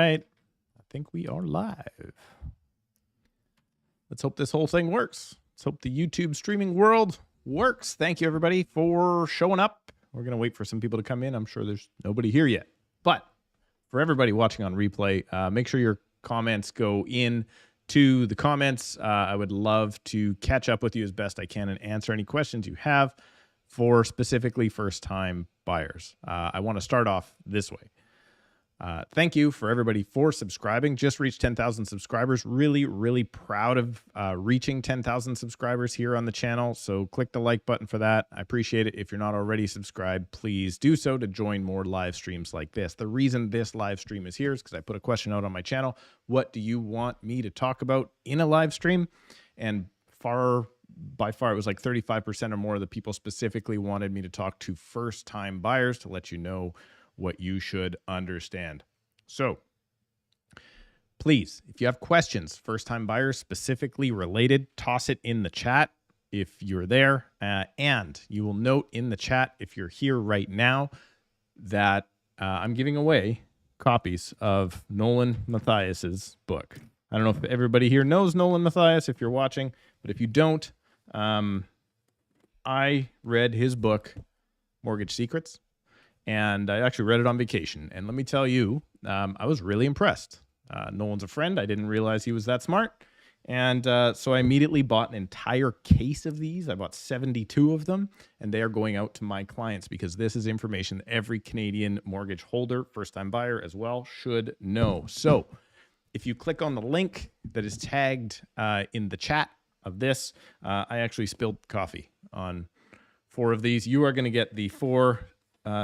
right. I think we are live. Let's hope this whole thing works. Let's hope the YouTube streaming world works. Thank you, everybody, for showing up. We're going to wait for some people to come in. I'm sure there's nobody here yet. But for everybody watching on replay, make sure your comments go in to the comments. I would love to catch up with you as best I can and answer any questions you have for specifically first-time buyers. I want to start off this way. Thank you for everybody for subscribing. Just reached 10,000 subscribers. Really, really proud of reaching 10,000 subscribers here on the channel. So click the like button for that. I appreciate it. If you're not already subscribed, please do so to join more live streams like this. The reason this live stream is here is because I put a question out on my channel. What do you want me to talk about in a live stream? And by far, it was like 35% or more of the people specifically wanted me to talk to first-time buyers to let you know what you should understand. So please, if you have questions, first-time buyers specifically related, toss it in the chat if you're there. And you will note in the chat, if you're here right now, that I'm giving away copies of Nolan Mathias's book. I don't know if everybody here knows Nolan Mathias, if you're watching, but if you don't, I read his book, Mortgage Secrets. And I actually read it on vacation. And let me tell you, I was really impressed. Nolan's a friend. I didn't realize he was that smart. And so I immediately bought an entire case of these. I bought 72 of them. And they are going out to my clients because this is information that every Canadian mortgage holder, first-time buyer as well, should know. So if you click on the link that is tagged in the chat of this, I actually spilled coffee on 4 of these. You are going to get the 4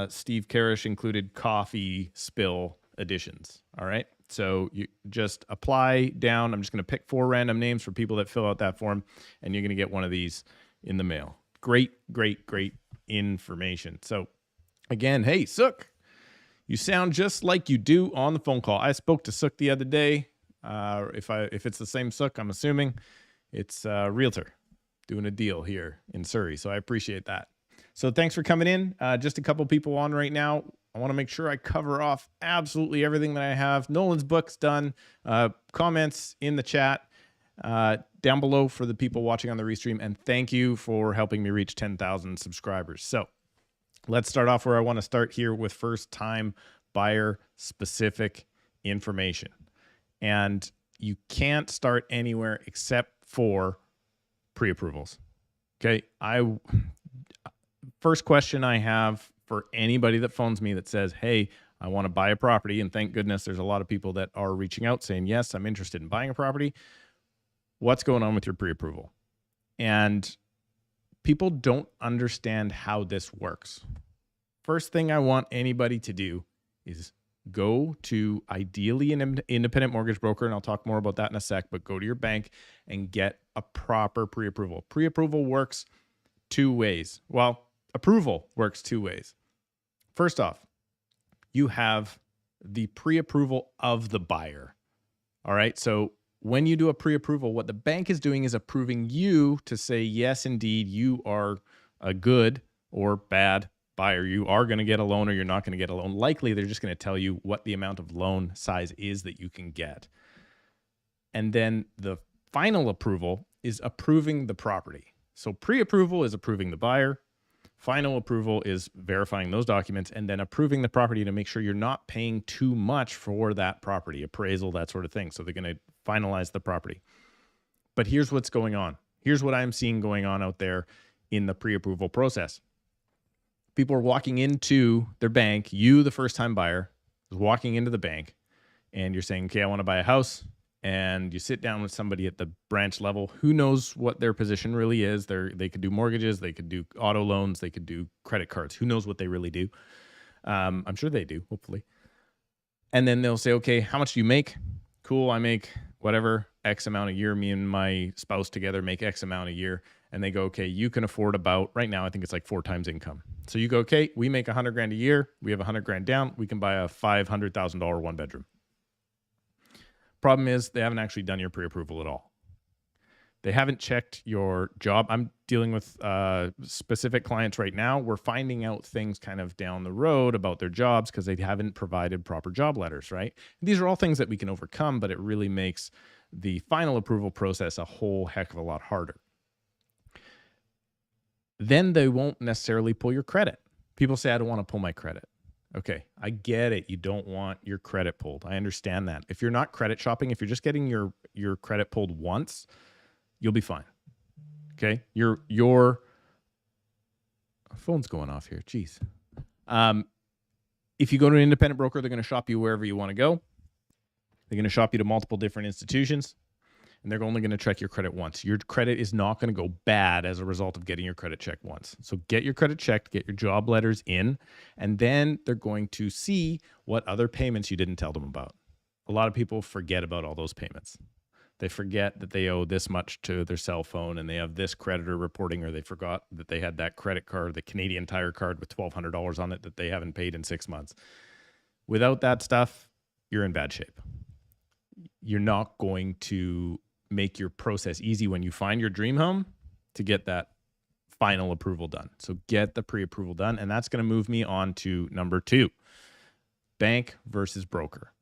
Steve Karrasch included coffee spill editions. All right. So you just apply down. I'm just going to pick 4 random names for people that fill out that form, and you're going to get one of these in the mail. Great, great, great information. So again, hey, Sook, you sound just like you do on the phone call. I spoke to Sook the other day. If it's the same Sook, I'm assuming it's Realtor doing a deal here in Surrey. So I appreciate that. So thanks for coming in. Just a couple people on right now. I want to make sure I cover off absolutely everything that I have. Nolan's book's done. Comments in the chat down below for the people watching on the restream. And thank you for helping me reach 10,000 subscribers. So let's start off where I want to start here with first-time buyer specific information. And you can't start anywhere except for pre-approvals. Okay. First question I have for anybody that phones me that says, hey, I want to buy a property, and thank goodness there's a lot of people that are reaching out saying, yes, I'm interested in buying a property. What's going on with your pre-approval? And people don't understand how this works. First thing I want anybody to do is go to ideally an independent mortgage broker, and I'll talk more about that in a sec, but go to your bank and get a proper pre-approval. Pre-approval works 2 ways. Well, approval works 2 ways. First off, you have the pre-approval of the buyer. All right. So when you do a pre-approval, what the bank is doing is approving you to say, yes, indeed, you are a good or bad buyer. You are going to get a loan or you're not going to get a loan. Likely, they're just going to tell you what the amount of loan size is that you can get. And then the final approval is approving the property. So pre-approval is approving the buyer. Final approval is verifying those documents and then approving the property to make sure you're not paying too much for that property, appraisal, that sort of thing. So they're going to finalize the property. But here's what's going on. Here's what I'm seeing going on out there in the pre-approval process. People are walking into their bank. You, the first-time buyer, is walking into the bank and you're saying, okay, I want to buy a house. And you sit down with somebody at the branch level who knows what their position really is. They could do mortgages, they could do auto loans, they could do credit cards. Who knows what they really do? I'm sure they do, hopefully. And then they'll say, okay, how much do you make? Cool, I make whatever, X amount a year. Me and my spouse together make X amount a year. And they go, okay, you can afford about, right now, I think it's like 4 times income. So you go, okay, we make $100,000 a year. We have $100,000 down. We can buy a $500,000 1-bedroom. Problem is they haven't actually done your pre-approval at all. They haven't checked your job. I'm dealing with specific clients right now. We're finding out things kind of down the road about their jobs because they haven't provided proper job letters, right? These are all things that we can overcome, but it really makes the final approval process a whole heck of a lot harder. Then they won't necessarily pull your credit. People say, I don't want to pull my credit. Okay, I get it. You don't want your credit pulled. I understand that. If you're not credit shopping, if you're just getting your credit pulled once, you'll be fine. Okay, your phone's going off here. Jeez. If you go to an independent broker, they're going to shop you wherever you want to go. They're going to shop you to multiple different institutions, and they're only going to check your credit once. Your credit is not going to go bad as a result of getting your credit checked once. So get your credit checked, get your job letters in, and then they're going to see what other payments you didn't tell them about. A lot of people forget about all those payments. They forget that they owe this much to their cell phone and they have this creditor reporting, or they forgot that they had that credit card, the Canadian Tire card with $1,200 on it that they haven't paid in 6 months. Without that stuff, you're in bad shape. You're not going to make your process easy when you find your dream home to get that final approval done. So get the pre-approval done. And that's going to move me on to number 2, bank versus broker.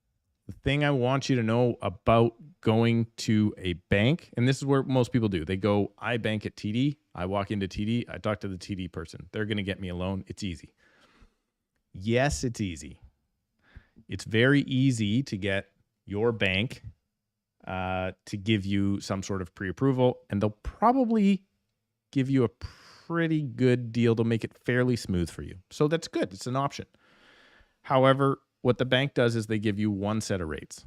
The thing I want you to know about going to a bank, and this is where most people do. They go, I bank at TD. I walk into TD. I talk to the TD person. They're going to get me a loan. It's easy. Yes, it's easy. It's very easy to get your bank to give you some sort of pre-approval, and they'll probably give you a pretty good deal to make it fairly smooth for you. So that's good. It's an option. However, what the bank does is they give you one set of rates.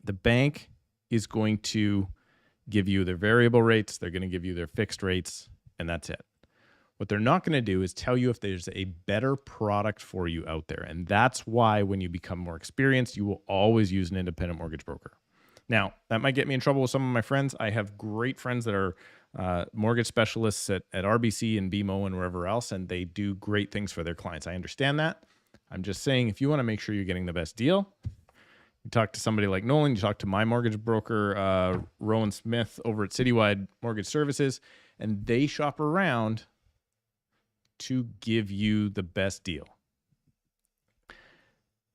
The bank is going to give you their variable rates. They're going to give you their fixed rates, and that's it. What they're not going to do is tell you if there's a better product for you out there. And that's why when you become more experienced, you will always use an independent mortgage broker. Now, that might get me in trouble with some of my friends. I have great friends that are mortgage specialists at RBC and BMO and wherever else, and they do great things for their clients. I understand that. I'm just saying, if you want to make sure you're getting the best deal, you talk to somebody like Nolan, you talk to my mortgage broker, Rowan Smith over at Citywide Mortgage Services, and they shop around to give you the best deal.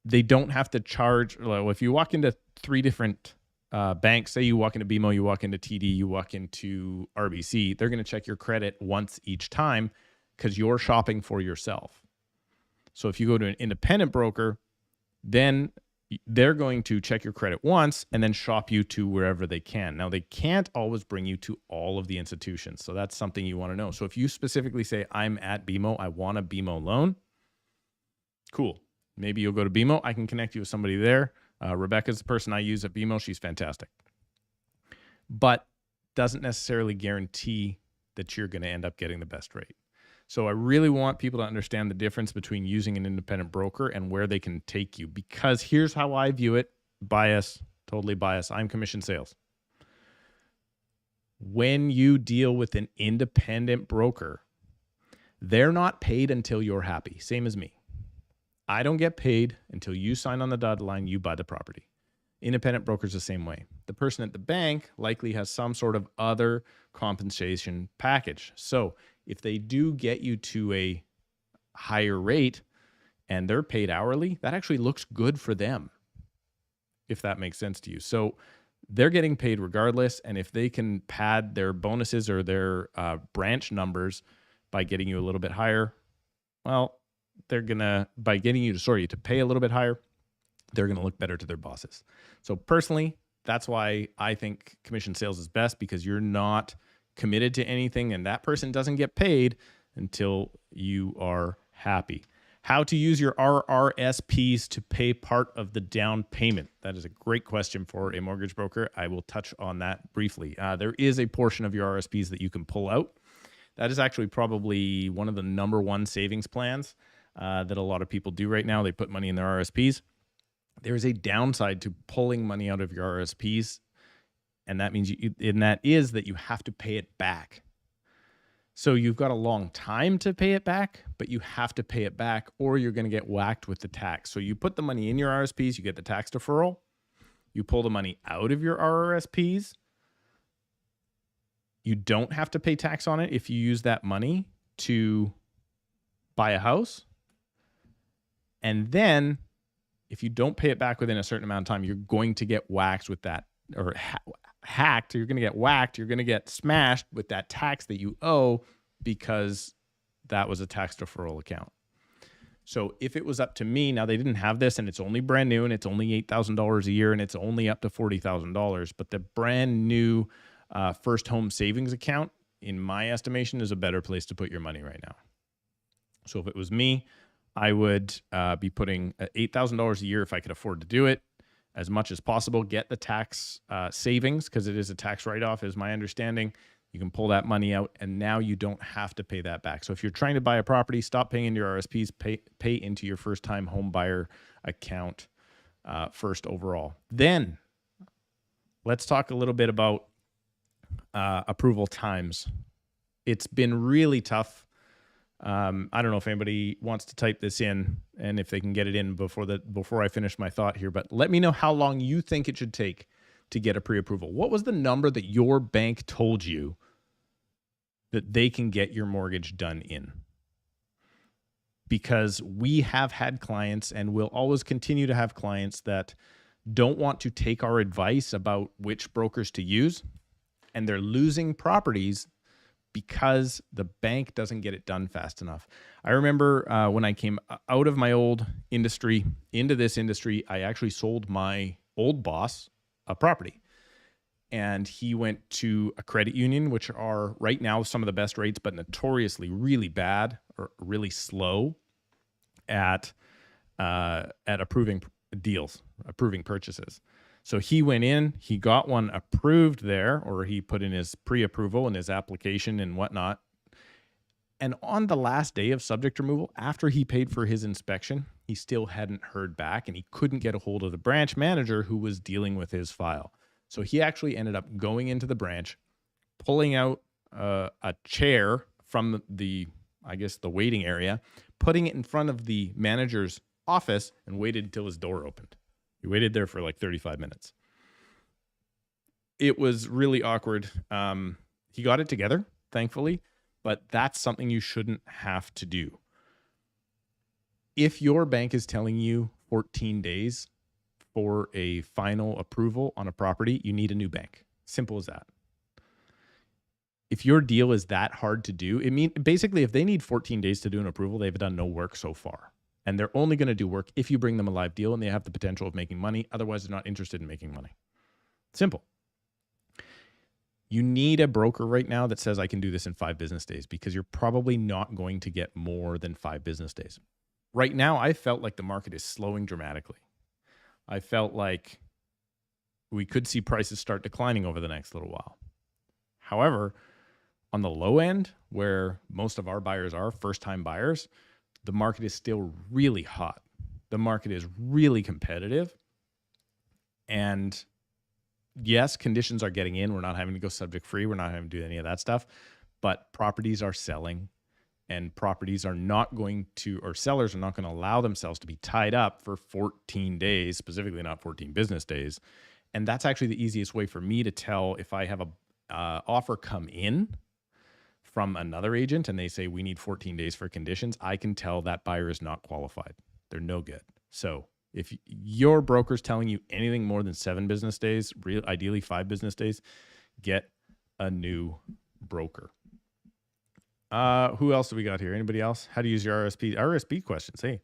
They don't have to charge. Well, if you walk into 3 different banks, say you walk into BMO, you walk into TD, you walk into RBC, they're going to check your credit once each time because you're shopping for yourself. So if you go to an independent broker, then they're going to check your credit once and then shop you to wherever they can. Now, they can't always bring you to all of the institutions. So that's something you want to know. So if you specifically say, I'm at BMO, I want a BMO loan, cool. Maybe you'll go to BMO. I can connect you with somebody there. Rebecca's the person I use at BMO. She's fantastic. But doesn't necessarily guarantee that you're going to end up getting the best rate. So I really want people to understand the difference between using an independent broker and where they can take you, because here's how I view it. Bias, totally biased. I'm commission sales. When you deal with an independent broker, they're not paid until you're happy. Same as me. I don't get paid until you sign on the dotted line, you buy the property. Independent brokers the same way. The person at the bank likely has some sort of other compensation package. So if they do get you to a higher rate and they're paid hourly, that actually looks good for them, if that makes sense to you. So they're getting paid regardless. And if they can pad their bonuses or their branch numbers by getting you a little bit higher, well, they're going to, by getting you to pay a little bit higher, they're going to look better to their bosses. So personally, that's why I think commission sales is best, because you're not committed to anything and that person doesn't get paid until you are happy. How to use your RRSPs to pay part of the down payment. That is a great question for a mortgage broker. I will touch on that briefly. There is a portion of your RRSPs that you can pull out. That is actually probably one of the number one savings plans that a lot of people do right now. They put money in their RRSPs. There's a downside to pulling money out of your RRSPs, and that means that you have to pay it back. So you've got a long time to pay it back, but you have to pay it back or you're going to get whacked with the tax. So you put the money in your RRSPs, you get the tax deferral. You pull the money out of your RRSPs, You don't have to pay tax on it if you use that money to buy a house. And then if you don't pay it back within a certain amount of time, you're going to get waxed with that, or hacked. You're going to get whacked. You're going to get smashed with that tax that you owe because that was a tax deferral account. So if it was up to me, now they didn't have this and it's only brand new and it's only $8,000 a year and it's only up to $40,000, but the brand new first home savings account, in my estimation, is a better place to put your money right now. So if it was me, I would be putting $8,000 a year if I could afford to do it, as much as possible. Get the tax savings, because it is a tax write-off, is my understanding. You can pull that money out, and now you don't have to pay that back. So if you're trying to buy a property, stop paying into your RSPs, pay into your first-time home buyer account first overall. Then let's talk a little bit about approval times. It's been really tough. I don't know if anybody wants to type this in and if they can get it in before I finish my thought here, but let me know how long you think it should take to get a pre-approval. What was the number that your bank told you that they can get your mortgage done in? Because we have had clients and will always continue to have clients that don't want to take our advice about which brokers to use, and they're losing properties because the bank doesn't get it done fast enough. I remember when I came out of my old industry into this industry, I actually sold my old boss a property. And he went to a credit union, which are right now some of the best rates, but notoriously really bad or really slow at approving deals, approving purchases. So he went in, he got one approved there, or he put in his pre-approval and his application and whatnot. And on the last day of subject removal, after he paid for his inspection, he still hadn't heard back, and he couldn't get a hold of the branch manager who was dealing with his file. So he actually ended up going into the branch, pulling out a chair from the waiting area, putting it in front of the manager's office, and waited until his door opened. He waited there for like 35 minutes. It was really awkward. He got it together, thankfully, but that's something you shouldn't have to do. If your bank is telling you 14 days for a final approval on a property, you need a new bank. Simple as that. If your deal is that hard to do, basically if they need 14 days to do an approval, they've done no work so far. And they're only going to do work if you bring them a live deal and they have the potential of making money. Otherwise, they're not interested in making money. Simple. You need a broker right now that says, I can do this in 5 business days, because you're probably not going to get more than 5 business days. Right now, I felt like the market is slowing dramatically. I felt like we could see prices start declining over the next little while. However, on the low end, where most of our buyers are first-time buyers, the market is still really hot. The market is really competitive. And yes, conditions are getting in. We're not having to go subject free. We're not having to do any of that stuff. But properties are selling, and properties are not going to, or sellers are not going to allow themselves to be tied up for 14 days, specifically not 14 business days. And that's actually the easiest way for me to tell if I have a offer come in from another agent and they say we need 14 days for conditions, I can tell that buyer is not qualified. They're no good. So if your broker's telling you anything more than 7 business days, ideally 5 business days, get a new broker. Who else do we got here? Anybody else? How to use your RRSP? RRSP questions. Hey,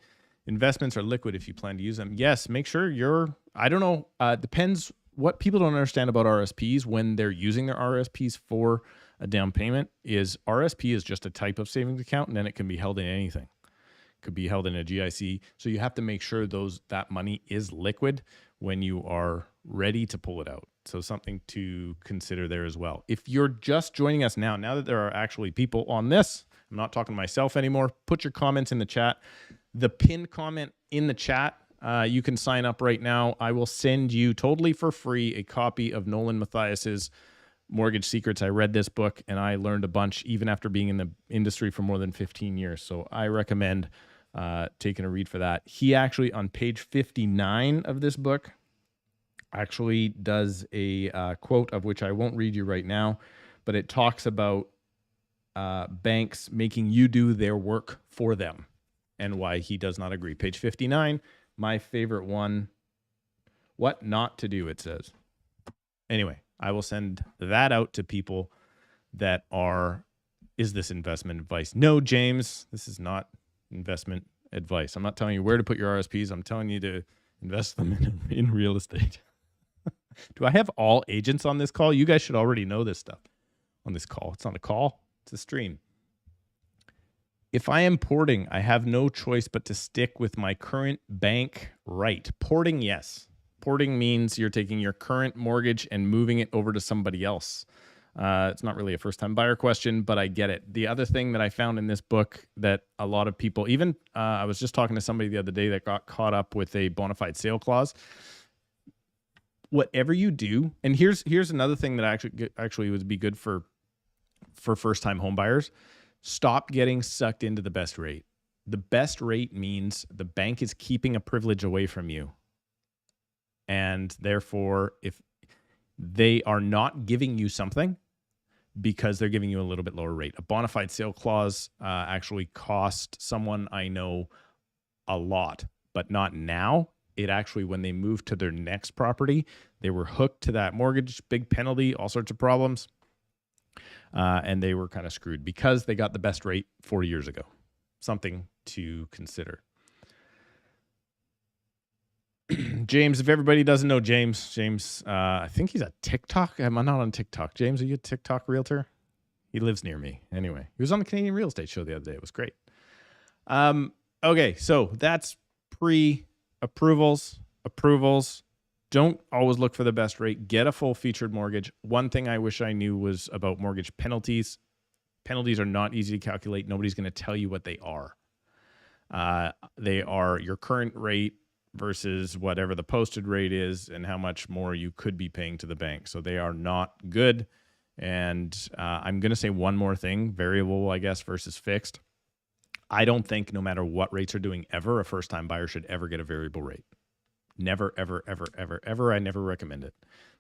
investments are liquid if you plan to use them. Yes, make sure I don't know, depends. What people don't understand about RSPs when they're using their RSPs for a down payment is RSP is just a type of savings account, and then it can be held in anything. It could be held in a GIC. So you have to make sure that money is liquid when you are ready to pull it out. So something to consider there as well. If you're just joining us now that there are actually people on this, I'm not talking to myself anymore, put your comments in the chat. The pinned comment in the chat, you can sign up right now. I will send you totally for free a copy of Nolan Mathias's Mortgage Secrets. I read this book and I learned a bunch even after being in the industry for more than 15 years. So I recommend taking a read for that. He actually, on page 59 of this book, actually does a quote of which I won't read you right now, but it talks about banks making you do their work for them and why he does not agree. Page 59, my favorite one, what not to do, it says. Anyway, I will send that out to people that are, is this investment advice? No, James, this is not investment advice. I'm not telling you where to put your RSPs. I'm telling you to invest them in real estate. Do I have all agents on this call? You guys should already know this stuff on this call. It's not a call, it's a stream. If I am porting, I have no choice but to stick with my current bank rate. Porting, yes. Porting means you're taking your current mortgage and moving it over to somebody else. It's not really a first-time buyer question, but I get it. The other thing that I found in this book that a lot of people, even I was just talking to somebody the other day that got caught up with a bona fide sale clause. Whatever you do, and here's another thing that actually would be good for first-time home buyers. Stop getting sucked into the best rate. The best rate means the bank is keeping a privilege away from you. And therefore, if they are not giving you something because they're giving you a little bit lower rate. A bona fide sale clause actually cost someone I know a lot, but not now. It actually, when they moved to their next property, they were hooked to that mortgage, big penalty, all sorts of problems. And they were kind of screwed because they got the best rate 4 years ago. Something to consider. James, if everybody doesn't know James, I think he's a TikTok. Am I not on TikTok? James, are you a TikTok realtor? He lives near me. Anyway, he was on the Canadian Real Estate Show the other day. It was great. Okay, so that's pre-approvals, approvals. Don't always look for the best rate. Get a full featured mortgage. One thing I wish I knew was about mortgage penalties. Penalties are not easy to calculate. Nobody's going to tell you what they are. They are your current rate versus whatever the posted rate is and how much more you could be paying to the bank. So they are not good. And I'm going to say one more thing, variable, I guess, versus fixed. I don't think no matter what rates are doing ever, a first-time buyer should ever get a variable rate. Never, ever, ever, ever, ever. I never recommend it.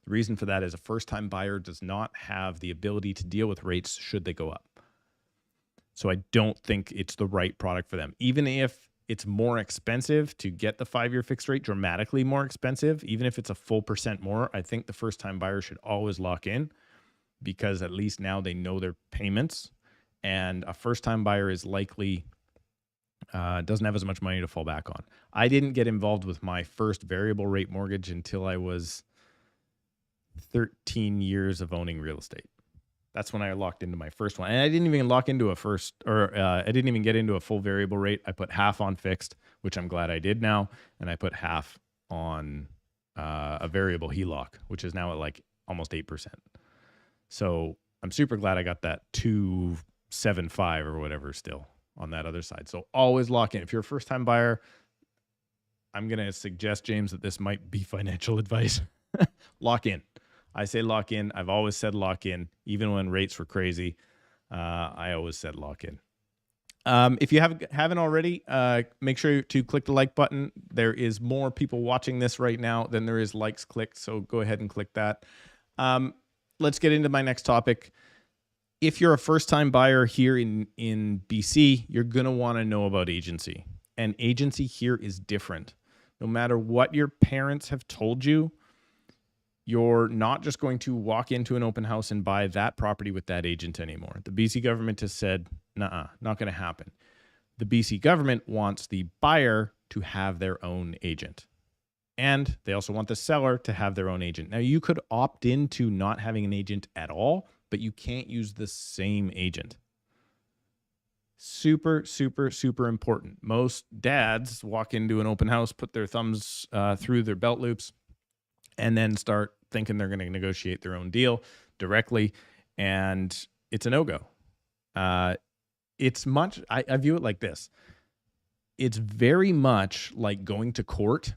The reason for that is a first-time buyer does not have the ability to deal with rates should they go up. So I don't think it's the right product for them. Even if it's more expensive to get the 5-year fixed rate, dramatically more expensive, even if it's a full % more, I think the first-time buyer should always lock in because at least now they know their payments. And a first-time buyer is likely doesn't have as much money to fall back on. I didn't get involved with my first variable rate mortgage until I was 13 years of owning real estate. That's when I locked into my first one. And I didn't even lock into I didn't even get into a full variable rate. I put half on fixed, which I'm glad I did now. And I put half on a variable HELOC, which is now at like almost 8%. So I'm super glad I got that 275 or whatever still on that other side. So always lock in. If you're a first-time buyer, I'm going to suggest, James, that this might be financial advice. Lock in. I say lock in. I've always said lock in. Even when rates were crazy, I always said lock in. If you haven't already, make sure to click the like button. There is more people watching this right now than there is likes clicked, so go ahead and click that. Let's get into my next topic. If you're a first-time buyer here in BC, you're going to want to know about agency. And agency here is different. No matter what your parents have told you, you're not just going to walk into an open house and buy that property with that agent anymore. The BC government has said, nah, not going to happen. The BC government wants the buyer to have their own agent. And they also want the seller to have their own agent. Now, you could opt into not having an agent at all, but you can't use the same agent. Super, super, super important. Most dads walk into an open house, put their thumbs through their belt loops, and then start thinking they're going to negotiate their own deal directly, and it's a no-go. It's much, I view it like this. It's very much like going to court,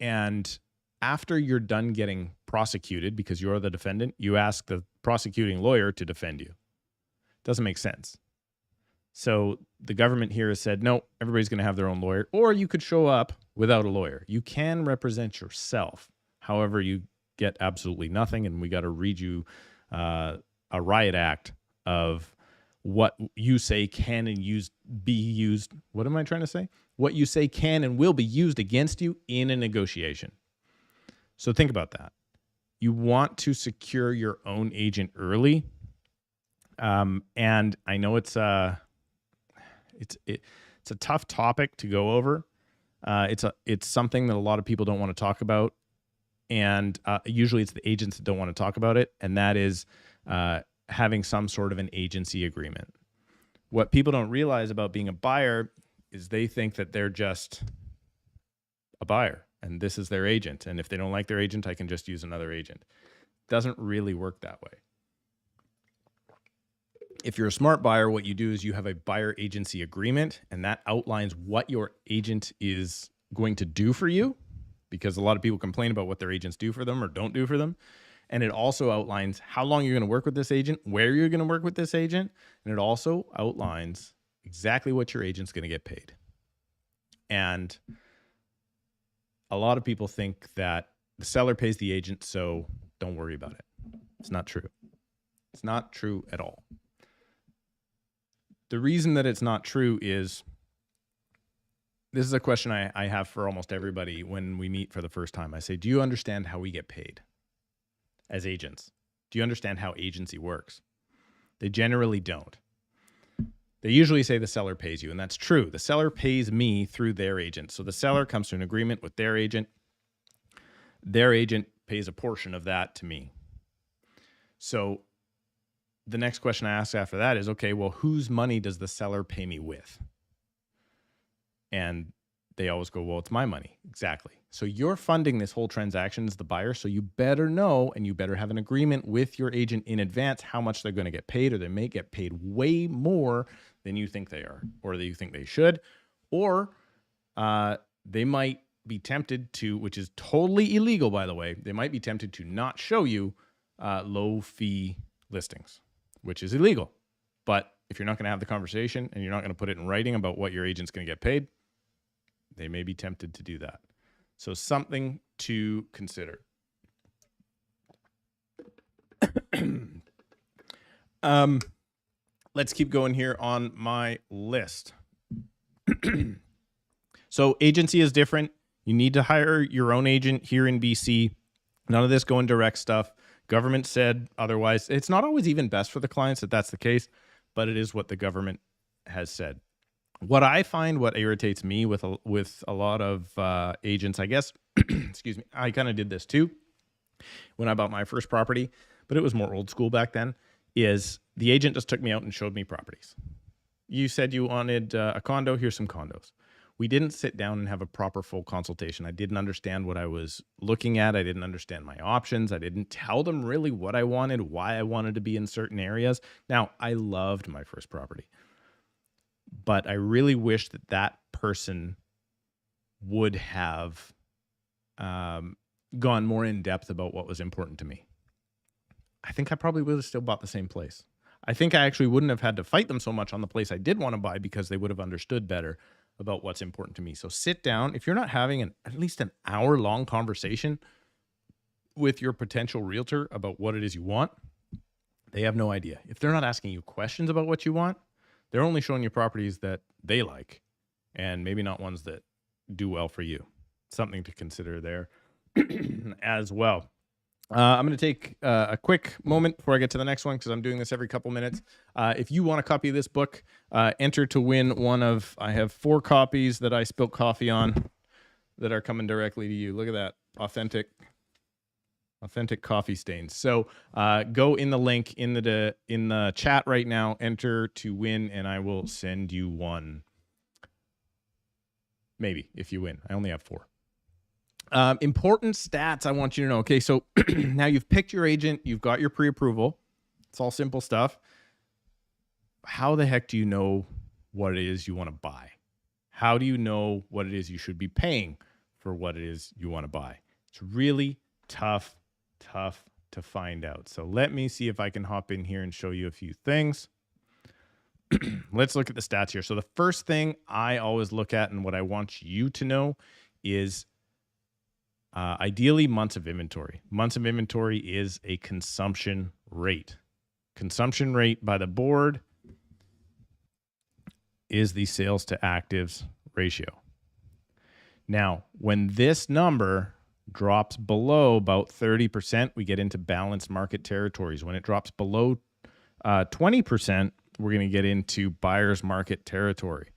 and after you're done getting prosecuted, because you're the defendant, you ask the prosecuting lawyer to defend you. Doesn't make sense. So the government here has said, no, everybody's going to have their own lawyer, or you could show up without a lawyer. You can represent yourself. However, you get absolutely nothing, and we got to read you a riot act of what you say can and be used. What am I trying to say? What you say can and will be used against you in a negotiation. So think about that. You want to secure your own agent early. And I know it's a tough topic to go over. It's something that a lot of people don't want to talk about. And usually it's the agents that don't want to talk about it. And that is having some sort of an agency agreement. What people don't realize about being a buyer is they think that they're just a buyer and this is their agent. And if they don't like their agent, I can just use another agent. It doesn't really work that way. If you're a smart buyer, what you do is you have a buyer agency agreement, and that outlines what your agent is going to do for you, because a lot of people complain about what their agents do for them or don't do for them. And it also outlines how long you're going to work with this agent, where you're going to work with this agent, and it also outlines exactly what your agent's going to get paid. And a lot of people think that the seller pays the agent, so don't worry about it. It's not true. It's not true at all. The reason that it's not true is, this is a question I have for almost everybody when we meet for the first time. I say, do you understand how we get paid as agents? Do you understand how agency works? They generally don't. They usually say the seller pays you, and that's true. The seller pays me through their agent. So the seller comes to an agreement with their agent. Their agent pays a portion of that to me. So the next question I ask after that is, okay, well, whose money does the seller pay me with? And they always go, well, it's my money. Exactly. So you're funding this whole transaction as the buyer, so you better know and you better have an agreement with your agent in advance how much they're going to get paid, or they may get paid way more than you think they are, or that you think they should, or they might be tempted to, which is totally illegal, by the way, they might be tempted to not show you low fee listings, which is illegal. But if you're not going to have the conversation and you're not going to put it in writing about what your agent's going to get paid, they may be tempted to do that. So something to consider. Let's keep going here on my list. So agency is different. You need to hire your own agent here in BC. None of this going direct stuff. Government said otherwise. It's not always even best for the clients that that's the case, but it is what the government has said. What I find, what irritates me with a lot of agents, I guess, excuse me, I kind of did this too when I bought my first property, but it was more old school back then, is the agent just took me out and showed me properties. You said you wanted a condo, here's some condos. We didn't sit down and have a proper full consultation. I didn't understand what I was looking at. I didn't understand my options. I didn't tell them really what I wanted, why I wanted to be in certain areas. Now, I loved my first property, but I really wish that that person would have gone more in depth about what was important to me. I think I probably would have still bought the same place. I think I actually wouldn't have had to fight them so much on the place I did want to buy, because they would have understood better about what's important to me. So sit down. If you're not having at least an hour-long conversation with your potential realtor about what it is you want, they have no idea. If they're not asking you questions about what you want, they're only showing you properties that they like, and maybe not ones that do well for you. Something to consider there as well. I'm going to take a quick moment before I get to the next one, because I'm doing this every couple minutes. If you want a copy of this book, enter to win one of, I have 4 copies that I spilt coffee on that are coming directly to you. Look at that. Authentic coffee stains. So go in the link in the chat right now, enter to win, and I will send you one. Maybe, if you win. I only have 4. Important stats I want you to know. Okay, so now you've picked your agent, you've got your pre-approval. It's all simple stuff. How the heck do you know what it is you want to buy? How do you know what it is you should be paying for what it is you want to buy? It's really tough to find out. So let me see if I can hop in here and show you a few things. Let's look at the stats here. So the first thing I always look at, and what I want you to know, is ideally months of inventory. Months of inventory is a consumption rate. consumption rate by the board is the sales to actives ratio. Now, when this number drops below about 30%, we get into balanced market territories. When it drops below 20%, we're going to get into buyer's market territory.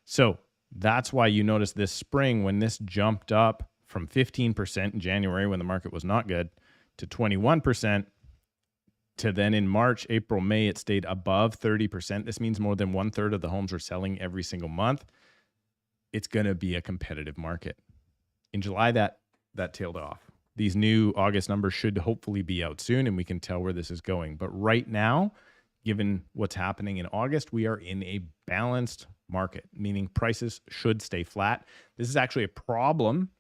So that's why you notice this spring when this jumped up from 15% in January when the market was not good to 21%, to then in March, April, May, it stayed above 30%. This means more than 1/3 of the homes are selling every single month. It's going to be a competitive market. In July, that tailed off. These new August numbers should hopefully be out soon, and we can tell where this is going. But right now, given what's happening in August, we are in a balanced market, meaning prices should stay flat. This is actually a problem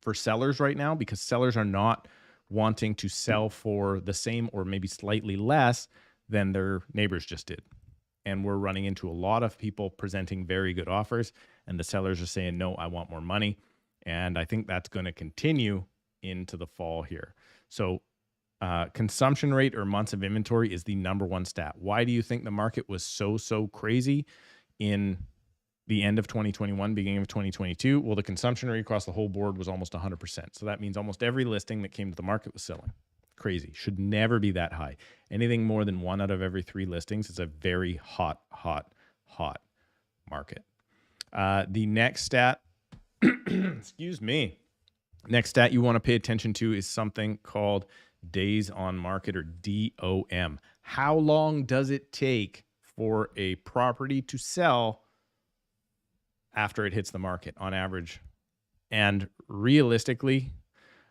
for sellers right now because sellers are not wanting to sell for the same or maybe slightly less than their neighbors just did. And we're running into a lot of people presenting very good offers, and the sellers are saying, no, I want more money. And I think that's going to continue into the fall here. So consumption rate or months of inventory is the number one stat. Why do you think the market was so crazy in the end of 2021, beginning of 2022? Well, the consumption rate across the whole board was almost 100%. So that means almost every listing that came to the market was selling. Crazy. Should never be that high. Anything more than 1 out of every 3 listings is a very hot market. The next stat, excuse me, next stat you want to pay attention to is something called days on market, or DOM. How long does it take for a property to sell after it hits the market on average? And realistically,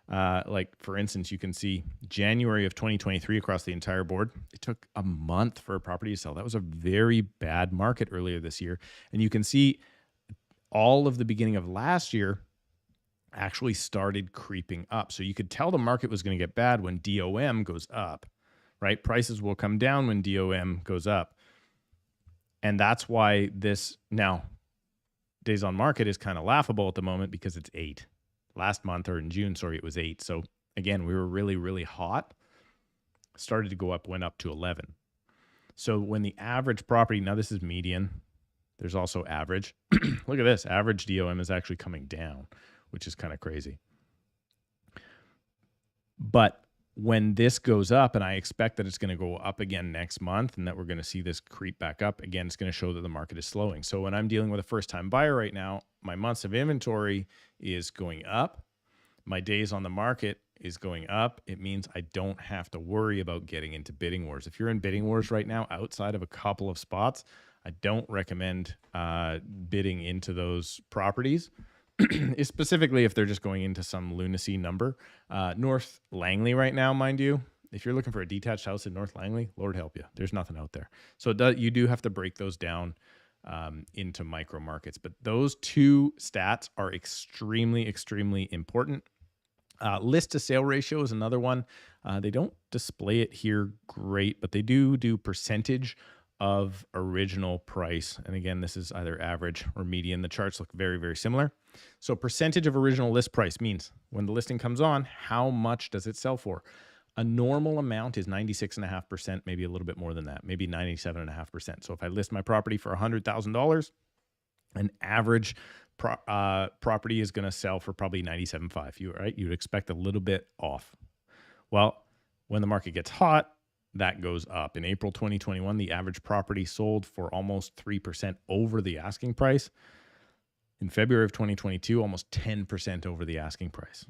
like for instance, you can see January of 2023 across the entire board, it took a month for a property to sell. That was a very bad market earlier this year. And you can see all of the beginning of last year actually started creeping up. So you could tell the market was going to get bad when DOM goes up, right? Prices will come down when DOM goes up. And that's why this now days on market is kind of laughable at the moment because it's 8. Last month, or in June, sorry, it was 8. So again, we were really hot. Started to go up, went up to 11. So when the average property, now this is median, there's also average. Look at this, average DOM is actually coming down, which is kind of crazy. But when this goes up, and I expect that it's going to go up again next month and that we're going to see this creep back up, again, it's going to show that the market is slowing. So when I'm dealing with a first-time buyer right now, my months of inventory is going up. My days on the market is going up. It means I don't have to worry about getting into bidding wars. If you're in bidding wars right now, outside of a couple of spots, I don't recommend bidding into those properties. Specifically if they're just going into some lunacy number. North Langley right now, mind you, if you're looking for a detached house in North Langley, Lord help you, there's nothing out there. So you do have to break those down into micro markets. But those two stats are extremely important. List to sale ratio is another one. They don't display it here great, but they do percentage of original price. And again, this is either average or median. The charts look very similar. So percentage of original list price means when the listing comes on, how much does it sell for? A normal amount is 96.5%, maybe a little bit more than that, maybe 97.5%. So if I list my property for $100,000, an average property is going to sell for probably 97.5. You'd expect a little bit off. Well, when the market gets hot, that goes up. In April 2021, the average property sold for almost 3% over the asking price. In February of 2022, almost 10% over the asking price.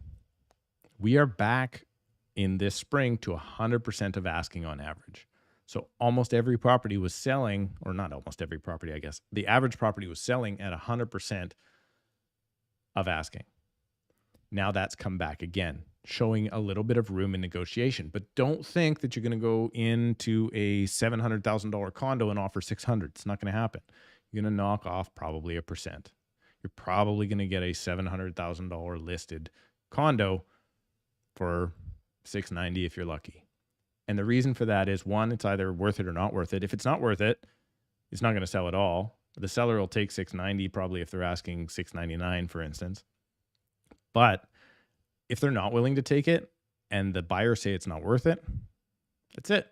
We are back in this spring to 100% of asking on average. So almost every property was selling, or not almost every property, I guess. The average property was selling at 100% of asking. Now that's come back again, showing a little bit of room in negotiation. But don't think that you're going to go into a $700,000 condo and offer $600,000. It's not going to happen. You're going to knock off probably 1%. You're probably going to get a $700,000 listed condo for $690,000 if you're lucky. And the reason for that is, one, it's either worth it or not worth it. If it's not worth it, it's not going to sell at all. The seller will take $690,000 probably if they're asking $699,000, for instance. But if they're not willing to take it and the buyers say it's not worth it, that's it.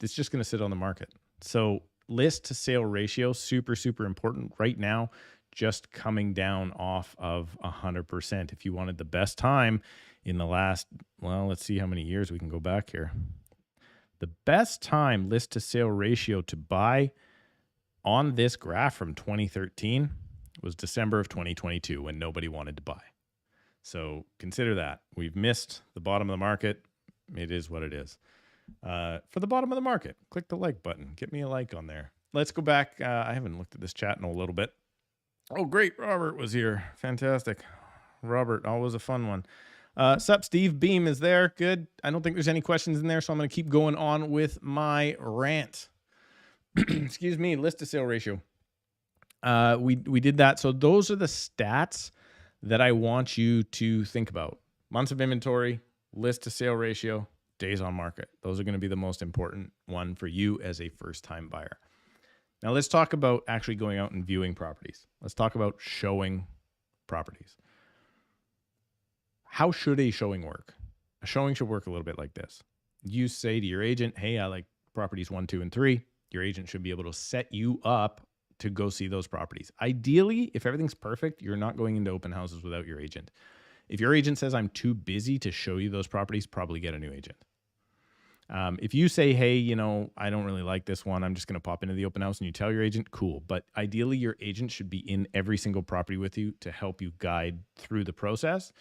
it's just going to sit on the market. So list to sale ratio, super, super important right now, just coming down off of 100%. If you wanted the best time in the last, well, let's see how many years we can go back here. The best time list to sale ratio to buy on this graph from 2013 was December of 2022 when nobody wanted to buy. So consider that. We've missed the bottom of the market. It is what it is. For the bottom of the market, click the like button. Get me a like on there. Let's go back. I haven't looked at this chat in a little bit. Oh, great. Robert was here. Fantastic. Robert, always a fun one. Sup, Steve? Beam is there. Good. I don't think there's any questions in there, so I'm going to keep going on with my rant. Excuse me. List to sale ratio. We did that. So those are the stats that I want you to think about. Months of inventory, list to sale ratio, days on market. Those are going to be the most important one for you as a first-time buyer. Now let's talk about actually going out and viewing properties. Let's talk about showing properties. How should a showing work? A showing should work a little bit like this. You say to your agent, hey, I like properties 1, 2, and 3. Your agent should be able to set you up to go see those properties. Ideally, if everything's perfect, you're not going into open houses without your agent. If your agent says, I'm too busy to show you those properties, probably get a new agent. If you say, hey, you know, I don't really like this one, I'm just going to pop into the open house, and you tell your agent, cool. But ideally, your agent should be in every single property with you to help you guide through the process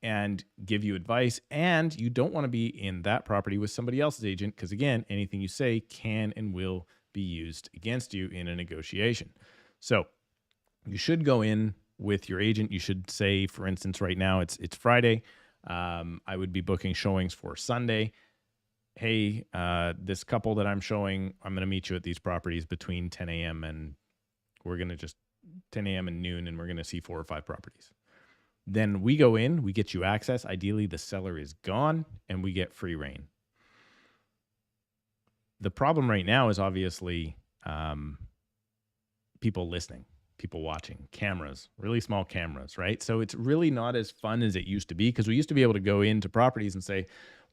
and give you advice. And you don't want to be in that property with somebody else's agent because, again, anything you say can and will be used against you in a negotiation. So you should go in with your agent. You should say, for instance, right now it's Friday. I would be booking showings for Sunday. Hey, this couple that I'm showing, I'm going to meet you at these properties between 10 a.m. and we're going to just 10 a.m. and noon, and we're going to see 4 or 5 properties. Then we go in, we get you access. Ideally, the seller is gone and we get free reign. The problem right now is obviously people listening, people watching, cameras, really small cameras, right? So it's really not as fun as it used to be, because we used to be able to go into properties and say,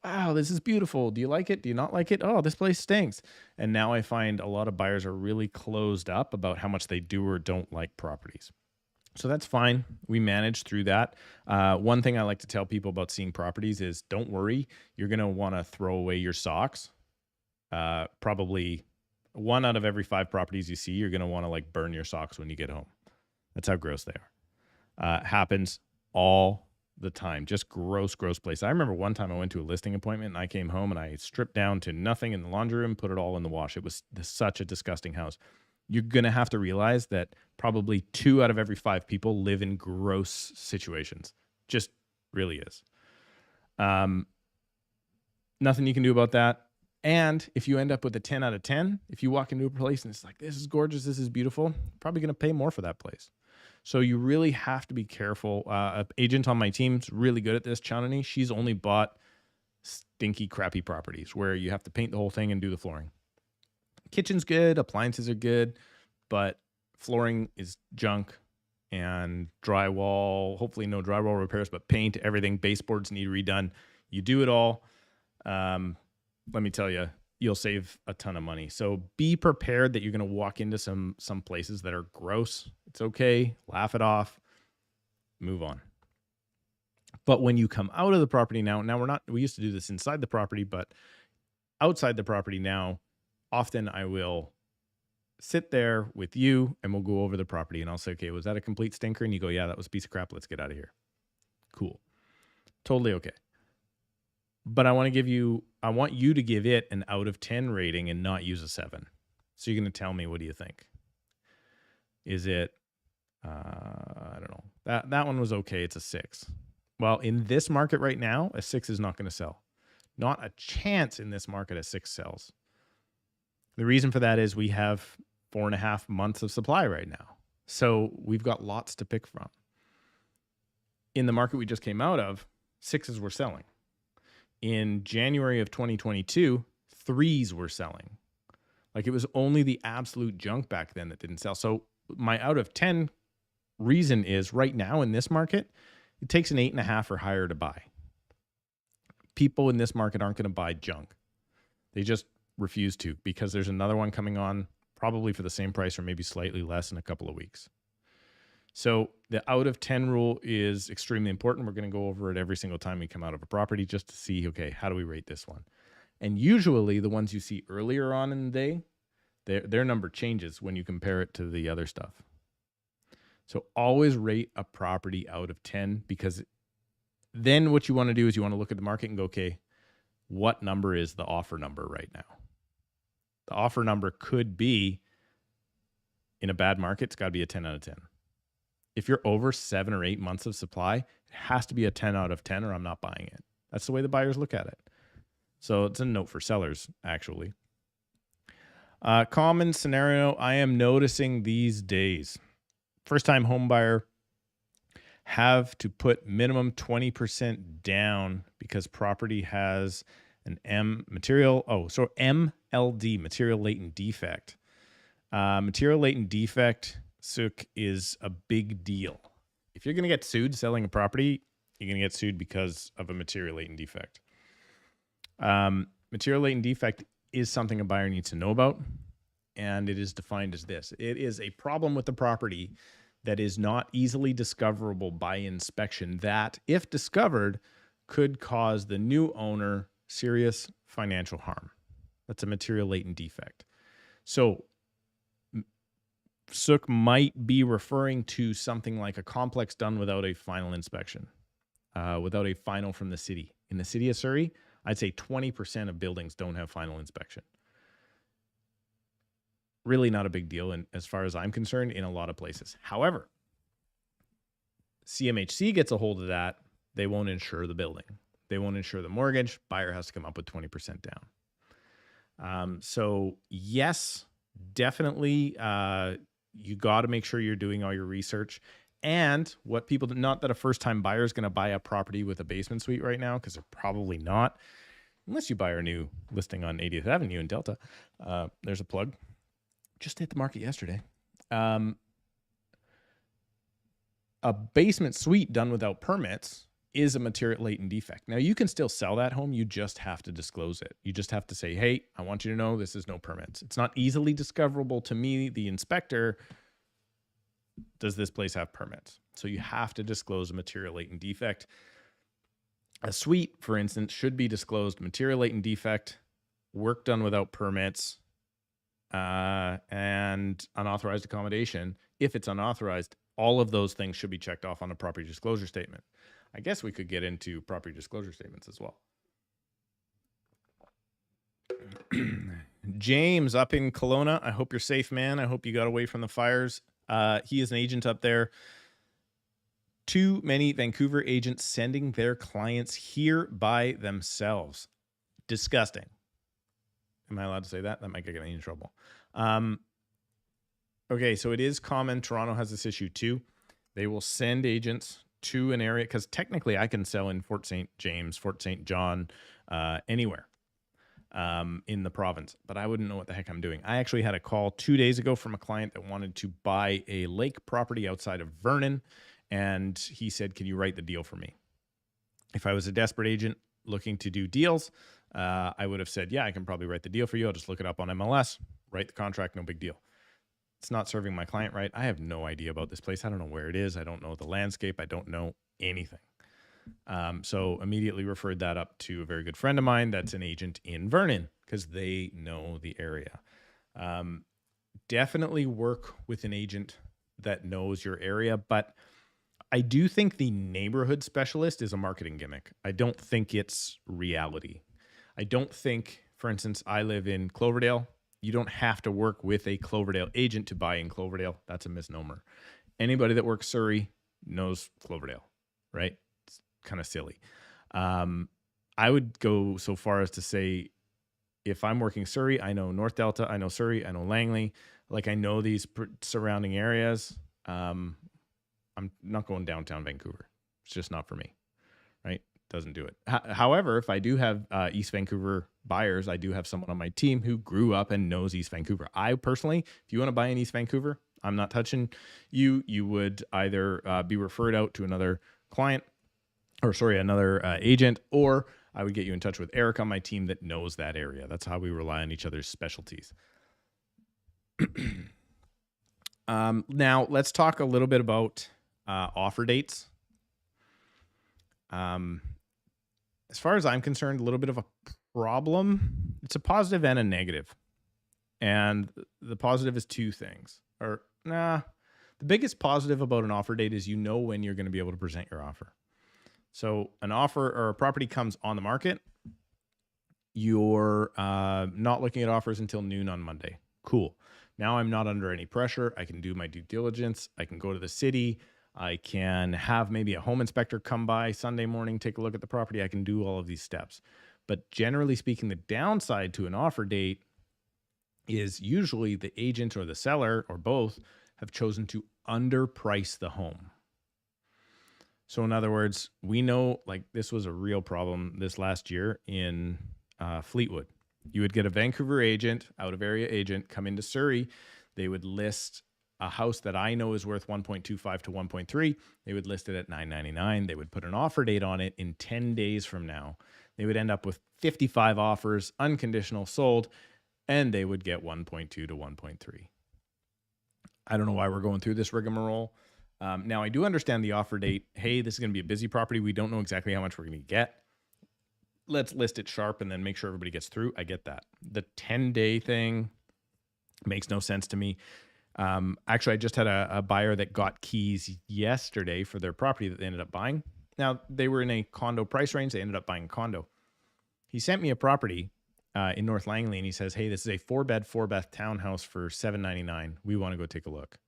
wow, this is beautiful. Do you like it? Do you not like it? Oh, this place stinks. And now I find a lot of buyers are really closed up about how much they do or don't like properties. So that's fine. We manage through that. One thing I like to tell people about seeing properties is don't worry. You're going to want to throw away your socks. Probably 1 out of every 5 properties you see, you're going to want to like burn your socks when you get home. That's how gross they are. Happens all the time. Just gross place. I remember one time I went to a listing appointment and I came home and I stripped down to nothing in the laundry room, put it all in the wash. It was such a disgusting house. You're going to have to realize that probably 2 out of every 5 people live in gross situations. Just really is. Nothing you can do about that. And if you end up with a 10 out of 10, if you walk into a place and it's like, this is gorgeous, this is beautiful, you're probably going to pay more for that place. So you really have to be careful. An agent on my team's really good at this, Chanani. She's only bought stinky, crappy properties where you have to paint the whole thing and do the flooring. Kitchen's good, appliances are good, but flooring is junk, and drywall, hopefully no drywall repairs, but paint, everything, baseboards need redone. You do it all. Let me tell you, you'll save a ton of money. So be prepared that you're going to walk into some places that are gross. It's okay. Laugh it off. Move on. But when you come out of the property now we used to do this inside the property, but outside the property now, often I will sit there with you and we'll go over the property and I'll say, okay, was that a complete stinker? And you go, yeah, that was a piece of crap. Let's get out of here. Cool. Totally okay. But I want you to give it an out of 10 rating and not use a 7. So you're going to tell me, what do you think? Is it, I don't know. That one was okay. It's a 6. Well, in this market right now, a 6 is not going to sell. Not a chance in this market a 6 sells. The reason for that is we have 4.5 months of supply right now. So we've got lots to pick from. In the market we just came out of, 6s were selling. In January of 2022, 3s were selling. Like, it was only the absolute junk back then that didn't sell. So my out of 10 reason is right now in this market, it takes an 8.5 or higher to buy. People in this market aren't going to buy junk. They just refuse to, because there's another one coming on probably for the same price or maybe slightly less in a couple of weeks. So the out of 10 rule is extremely important. We're going to go over it every single time we come out of a property just to see, okay, how do we rate this one? And usually the ones you see earlier on in the day, their number changes when you compare it to the other stuff. So always rate a property out of 10, because then what you want to do is you want to look at the market and go, okay, what number is the offer number right now? The offer number could be, in a bad market, it's got to be a 10 out of 10. If you're over 7 or 8 months of supply, it has to be a 10 out of 10 or I'm not buying it. That's the way the buyers look at it. So it's a note for sellers, actually. Common scenario I am noticing these days. First-time home buyer have to put minimum 20% down because property has an MLD, material latent defect. Material latent defect, SUK, is a big deal. If you're going to get sued selling a property, you're going to get sued because of a material latent defect. Material latent defect is something a buyer needs to know about, and it is defined as this. It is a problem with the property that is not easily discoverable by inspection that, if discovered, could cause the new owner serious financial harm. That's a material latent defect. So SUK might be referring to something like a complex done without a final inspection, without a final from the city. In the city of Surrey, I'd say 20% of buildings don't have final inspection. Really not a big deal, and as far as I'm concerned, in a lot of places. However, CMHC gets a hold of that, they won't insure the building. They won't insure the mortgage. Buyer has to come up with 20% down. So yes, definitely, you got to make sure you're doing all your research. And what people, not that a first-time buyer is going to buy a property with a basement suite right now, because they're probably not, unless you buy our new listing on 80th Avenue in Delta. There's a plug. Just hit the market yesterday. A basement suite done without permits is a material latent defect. Now, you can still sell that home. You just have to disclose it. You just have to say, hey, I want you to know this is no permits. It's not easily discoverable to me, the inspector. Does this place have permits? So you have to disclose a material latent defect. A suite, for instance, should be disclosed material latent defect, work done without permits, and unauthorized accommodation. If it's unauthorized, all of those things should be checked off on a property disclosure statement. I guess we could get into property disclosure statements as well. James up in Kelowna, I hope you're safe, man. I hope you got away from the fires. He is an agent up there. Too many Vancouver agents sending their clients here by themselves. Disgusting. Am I allowed to say that? That might get me in trouble. Okay, so it is common. Toronto has this issue too. They will send agents to an area, because technically I can sell in Fort St. James, Fort St. John, anywhere in the province, but I wouldn't know what the heck I'm doing. I actually had a call 2 days ago from a client that wanted to buy a lake property outside of Vernon, and he said, can you write the deal for me? If I was a desperate agent looking to do deals, I would have said, yeah, I can probably write the deal for you. I'll just look it up on MLS, write the contract, no big deal. It's not serving my client right. I have no idea about this place. I don't know where it is. I don't know the landscape. I don't know anything. So immediately referred that up to a very good friend of mine that's an agent in Vernon, because they know the area. Definitely work with an agent that knows your area, but I do think the neighborhood specialist is a marketing gimmick. I don't think it's reality. I don't think, for instance, I live in Cloverdale. You don't have to work with a Cloverdale agent to buy in Cloverdale. That's a misnomer. Anybody that works Surrey knows Cloverdale, right? It's kind of silly. I would go so far as to say, if I'm working Surrey, I know North Delta, I know Surrey, I know Langley. Like, I know these surrounding areas. I'm not going downtown Vancouver. It's just not for me, right? Doesn't do it. However, if I do have East Vancouver buyers, I do have someone on my team who grew up and knows East Vancouver. I personally, if you want to buy in East Vancouver, I'm not touching you. You would either be referred out to another client, or sorry, another agent, or I would get you in touch with Eric on my team that knows that area. That's how we rely on each other's specialties. Now let's talk a little bit about offer dates. As far as I'm concerned, a little bit of a problem. It's a positive and a negative. And the positive is two things. The biggest positive about an offer date is you know when you're going to be able to present your offer. So an offer or a property comes on the market, you're not looking at offers until noon on Monday. Cool. Now I'm not under any pressure. I can do my due diligence. I can go to the city. I can have maybe a home inspector come by Sunday morning, take a look at the property. I can do all of these steps. But generally speaking, the downside to an offer date is usually the agent or the seller or both have chosen to underprice the home. So in other words, we know like this was a real problem this last year in Fleetwood. You would get a Vancouver agent, out of area agent, come into Surrey. They would list a house that I know is worth 1.25 to 1.3. They would list it at $999. They would put an offer date on it in 10 days from now. They would end up with 55 offers, unconditional, sold, and they would get 1.2 to 1.3. I don't know why we're going through this rigmarole. Now, I do understand the offer date. Hey, this is going to be a busy property. We don't know exactly how much we're going to get. Let's list it sharp and then make sure everybody gets through. I get that. The 10-day thing makes no sense to me. Actually, I just had a buyer that got keys yesterday for their property that they ended up buying. Now, they were in a condo price range. They ended up buying a condo. He sent me a property in North Langley, and he says, hey, this is a 4-bed, 4-bath townhouse for $799. We want to go take a look.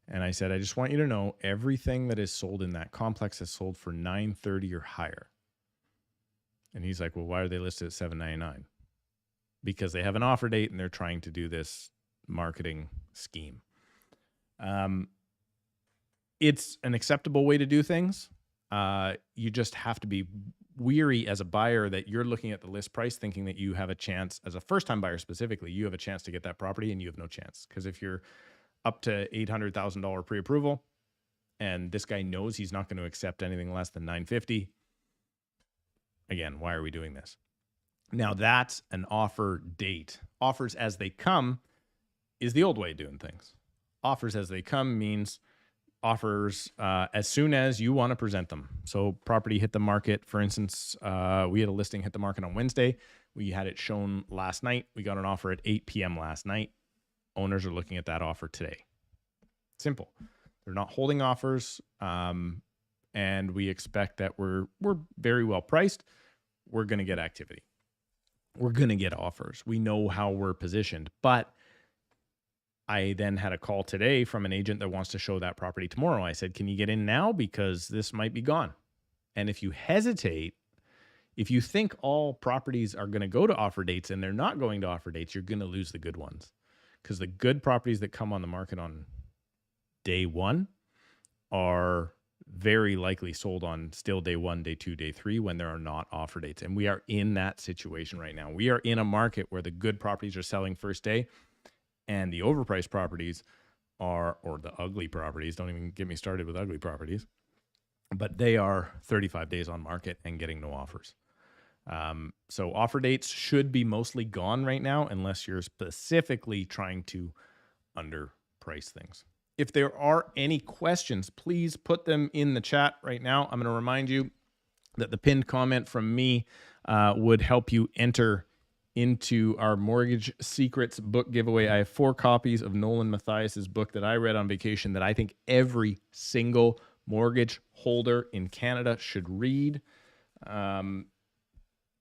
And I said, I just want you to know everything that is sold in that complex is sold for $930 or higher. And he's like, well, why are they listed at $799? Because they have an offer date and they're trying to do this marketing scheme. It's an acceptable way to do things. You just have to be weary as a buyer that you're looking at the list price thinking that you have a chance, as a first-time buyer specifically, you have a chance to get that property and you have no chance. Because if you're up to $800,000 pre-approval and this guy knows he's not going to accept anything less than $950, again, why are we doing this? Now, that's an offer date. Offers as they come is the old way of doing things. Offers as they come means offers as soon as you want to present them. So property hit the market. For instance, we had a listing hit the market on Wednesday. We had it shown last night. We got an offer at 8 p.m. last night. Owners are looking at that offer today. Simple. They're not holding offers. And we expect that we're very well priced. We're going to get activity. We're going to get offers. We know how we're positioned. But I then had a call today from an agent that wants to show that property tomorrow. I said, can you get in now? Because this might be gone. And if you hesitate, if you think all properties are going to go to offer dates and they're not going to offer dates, you're going to lose the good ones. Because the good properties that come on the market on day one are very likely sold on still day 1, day 2, day 3 when there are not offer dates. And we are in that situation right now. We are in a market where the good properties are selling first day and the overpriced properties are, or the ugly properties, don't even get me started with ugly properties, but they are 35 days on market and getting no offers. So offer dates should be mostly gone right now unless you're specifically trying to underprice things. If there are any questions, please put them in the chat right now. I'm going to remind you that the pinned comment from me would help you enter into our Mortgage Secrets book giveaway. I have 4 copies of Nolan Mathias's book that I read on vacation that I think every single mortgage holder in Canada should read.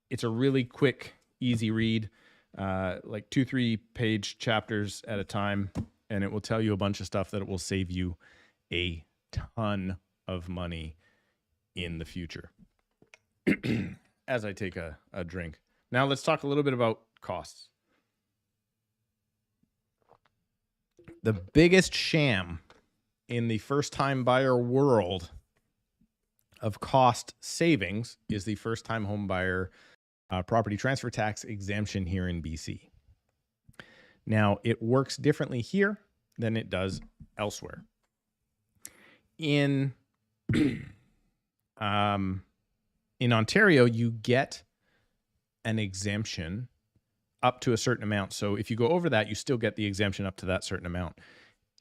It's a really quick, easy read, like 2-3 page chapters at a time. And it will tell you a bunch of stuff that will save you a ton of money in the future. As I take a drink. Now let's talk a little bit about costs. The biggest sham in the first-time buyer world of cost savings is the first-time home buyer property transfer tax exemption here in BC. Now, it works differently here than it does elsewhere. In In Ontario, you get an exemption up to a certain amount. So if you go over that, you still get the exemption up to that certain amount.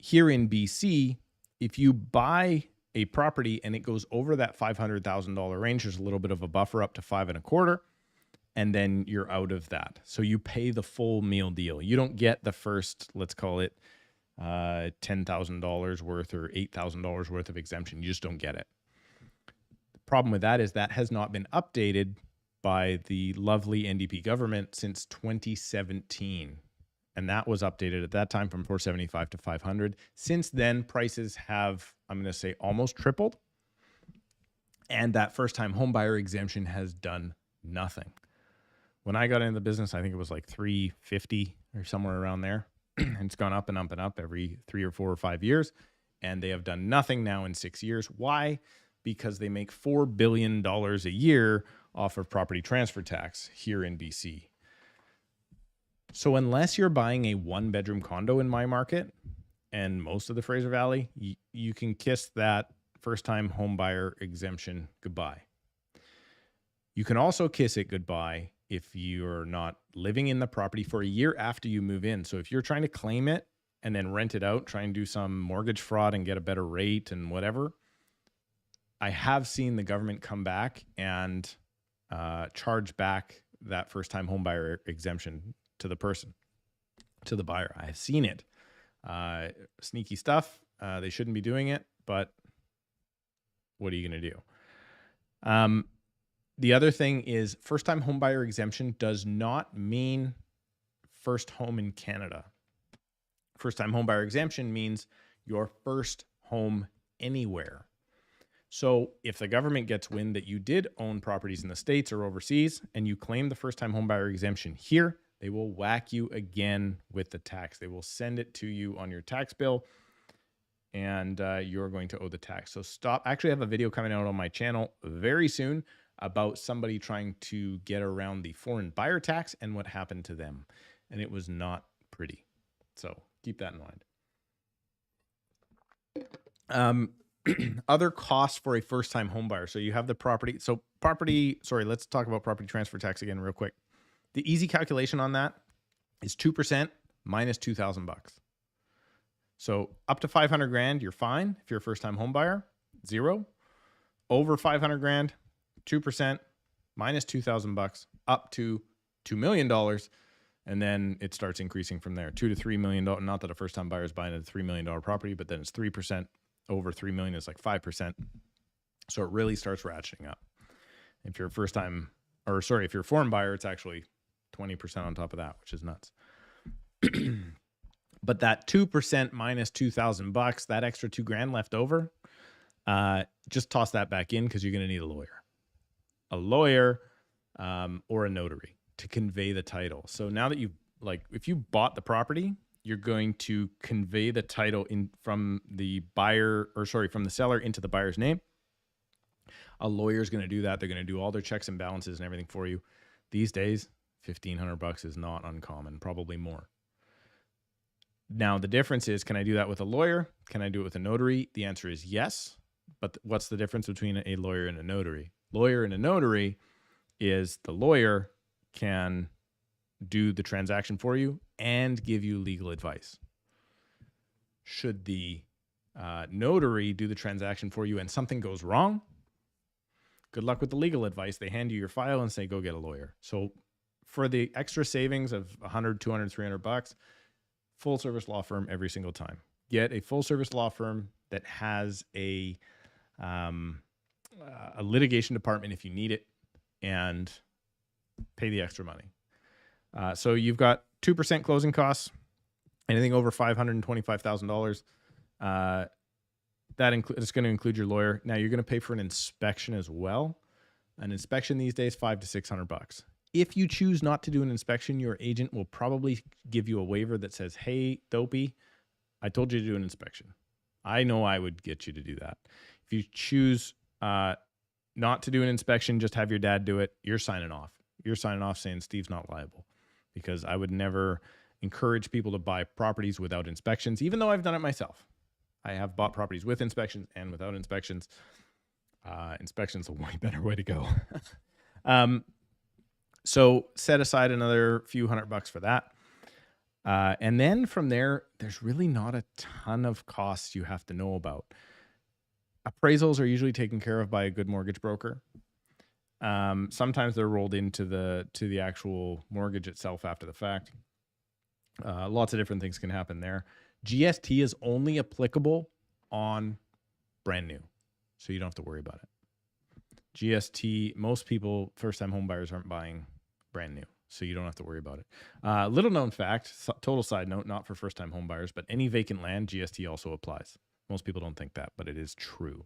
Here in BC, if you buy a property and it goes over that $500,000 range, there's a little bit of a buffer up to 5.25, and then you're out of that. So you pay the full meal deal. You don't get the first, let's call it $10,000 worth or $8,000 worth of exemption. You just don't get it. The problem with that is that has not been updated by the lovely NDP government since 2017. And that was updated at that time from $475 to $500. Since then, prices have, I'm going to say, almost tripled. And that first-time homebuyer exemption has done nothing. When I got into the business, I think it was like $350 or somewhere around there. And it's gone up and up and up every 3 or 4 or 5 years. And they have done nothing now in 6 years. Why? Because they make $4 billion a year off of property transfer tax here in BC. So unless you're buying a 1-bedroom condo in my market and most of the Fraser Valley, you can kiss that first-time home buyer exemption goodbye. You can also kiss it goodbye if you're not living in the property for a year after you move in. So if you're trying to claim it and then rent it out, try and do some mortgage fraud and get a better rate and whatever, I have seen the government come back and charge back that first-time home buyer exemption to the person, to the buyer. I've seen it. Sneaky stuff. They shouldn't be doing it, but what are you going to do? The other thing is first-time home buyer exemption does not mean first home in Canada. First-time home buyer exemption means your first home anywhere. So if the government gets wind that you did own properties in the States or overseas and you claim the first-time home buyer exemption here, they will whack you again with the tax. They will send it to you on your tax bill, and you're going to owe the tax. So stop. Actually, I have a video coming out on my channel very soon about somebody trying to get around the foreign buyer tax and what happened to them. And it was not pretty. So keep that in mind. Other costs for a first-time home buyer. So you have the property. So let's talk about property transfer tax again real quick. The easy calculation on that is 2% minus $2,000. So up to 500 grand, you're fine. If you're a first-time home buyer, 0. Over 500 grand, 2% minus $2,000 up to $2 million. And then it starts increasing from there. $2 to $3 million. Not that a first-time buyer is buying a $3 million property, but then it's 3%. Over $3 million is like 5%. So it really starts ratcheting up. If you're a if you're a foreign buyer, it's actually 20% on top of that, which is nuts. But that 2% minus $2,000, that extra $2,000 left over, just toss that back in because you're going to need a lawyer or a notary to convey the title. So now that if you bought the property, you're going to convey the title from the seller into the buyer's name. A lawyer is going to do that. They're going to do all their checks and balances and everything for you. These days, $1,500 is not uncommon, probably more. Now, the difference is, can I do that with a lawyer? Can I do it with a notary? The answer is yes. But what's the difference between a lawyer and a notary? Lawyer and a notary is the lawyer can do the transaction for you and give you legal advice. Should the notary do the transaction for you and something goes wrong, good luck with the legal advice. They hand you your file and say, go get a lawyer. So for the extra savings of $100, $200, $300, full service law firm every single time. Get a full service law firm that has a litigation department if you need it, and pay the extra money. So you've got 2% closing costs, anything over $525,000. It's going to include your lawyer. Now you're going to pay for an inspection as well. An inspection these days, $500 to $600. If you choose not to do an inspection, your agent will probably give you a waiver that says, hey, dopey, I told you to do an inspection. I know I would get you to do that. If you choose not to do an inspection, just have your dad do it, you're signing off. You're signing off saying Steve's not liable, because I would never encourage people to buy properties without inspections, even though I've done it myself. I have bought properties with inspections and without inspections. Inspection's a way better way to go. So set aside another few $100 for that. And then from there, there's really not a ton of costs you have to know about. Appraisals are usually taken care of by a good mortgage broker. Sometimes they're rolled into the actual mortgage itself after the fact. Lots of different things can happen there. GST is only applicable on brand new, so you don't have to worry about it. GST, most people, first-time home buyers, aren't buying brand new, so you don't have to worry about it. Little known fact, total side note, not for first-time home buyers, but any vacant land, GST also applies. Most people don't think that, but it is true.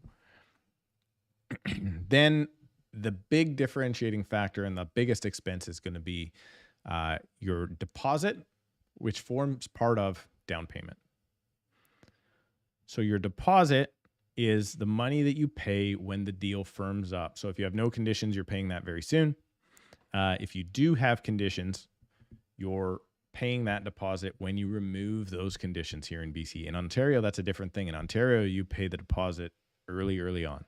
Then the big differentiating factor and the biggest expense is going to be your deposit, which forms part of down payment. So your deposit is the money that you pay when the deal firms up. So if you have no conditions, you're paying that very soon. If you do have conditions, you're paying that deposit when you remove those conditions here in BC. In Ontario, that's a different thing. In Ontario, you pay the deposit early on.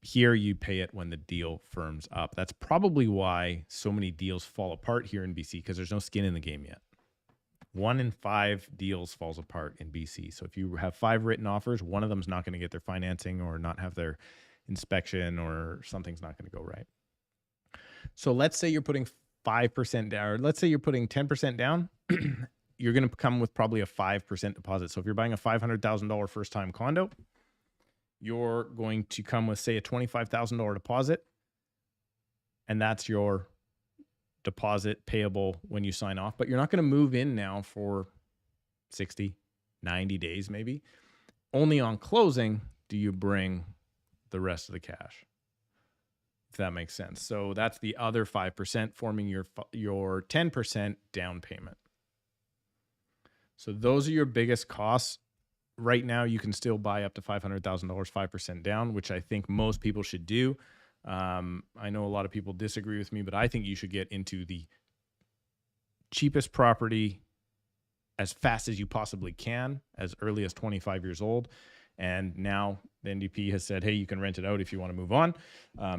Here, you pay it when the deal firms up. That's probably why so many deals fall apart here in BC, because there's no skin in the game yet. 1 in 5 deals falls apart in BC. So if you have 5 written offers, one of them's not going to get their financing or not have their inspection, or something's not going to go right. So let's say you're putting 5% down, or let's say you're putting 10% down. You're going to come with probably a 5% deposit. So if you're buying a $500,000 first-time condo, you're going to come with, say, a $25,000 deposit, and that's your deposit payable when you sign off. But you're not going to move in now for 60, 90 days maybe. Only on closing do you bring the rest of the cash, if that makes sense. So that's the other 5% forming your 10% down payment. So those are your biggest costs. Right now, you can still buy up to $500,000, 5% down, which I think most people should do. I know a lot of people disagree with me, but I think you should get into the cheapest property as fast as you possibly can, as early as 25 years old. And now the NDP has said, hey, you can rent it out if you want to move on.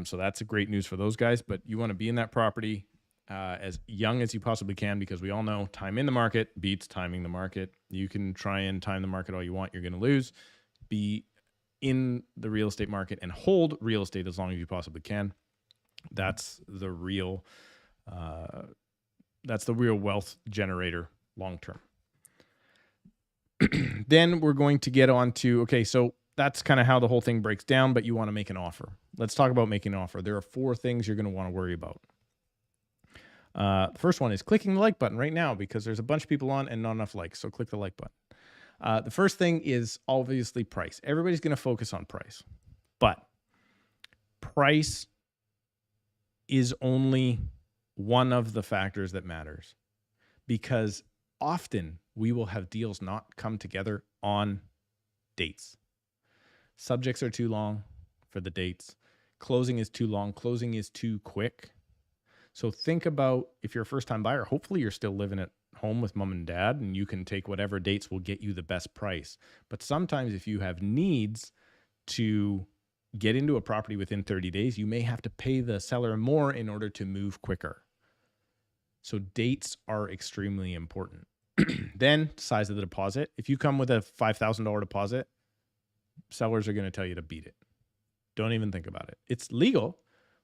So that's great news for those guys. But you want to be in that property as young as you possibly can, because we all know time in the market beats timing the market. You can try and time the market all you want. You're going to lose. Be in the real estate market and hold real estate as long as you possibly can. That's the real wealth generator long term. Then we're going to get on to, okay, so that's kind of how the whole thing breaks down, but you want to make an offer. Let's talk about making an offer. There are 4 things you're going to want to worry about. The first one is clicking the like button right now, because there's a bunch of people on and not enough likes. So click the like button. The first thing is obviously price. Everybody's going to focus on price, but price is only one of the factors that matters, because often we will have deals not come together on dates. Subjects are too long for the dates. Closing is too long. Closing is too quick. So think about, if you're a first-time buyer, hopefully you're still living at home with mom and dad, and you can take whatever dates will get you the best price. But sometimes if you have needs to get into a property within 30 days, you may have to pay the seller more in order to move quicker. So dates are extremely important. Then size of the deposit. If you come with a $5,000 deposit, sellers are going to tell you to beat it. Don't even think about it. It's legal,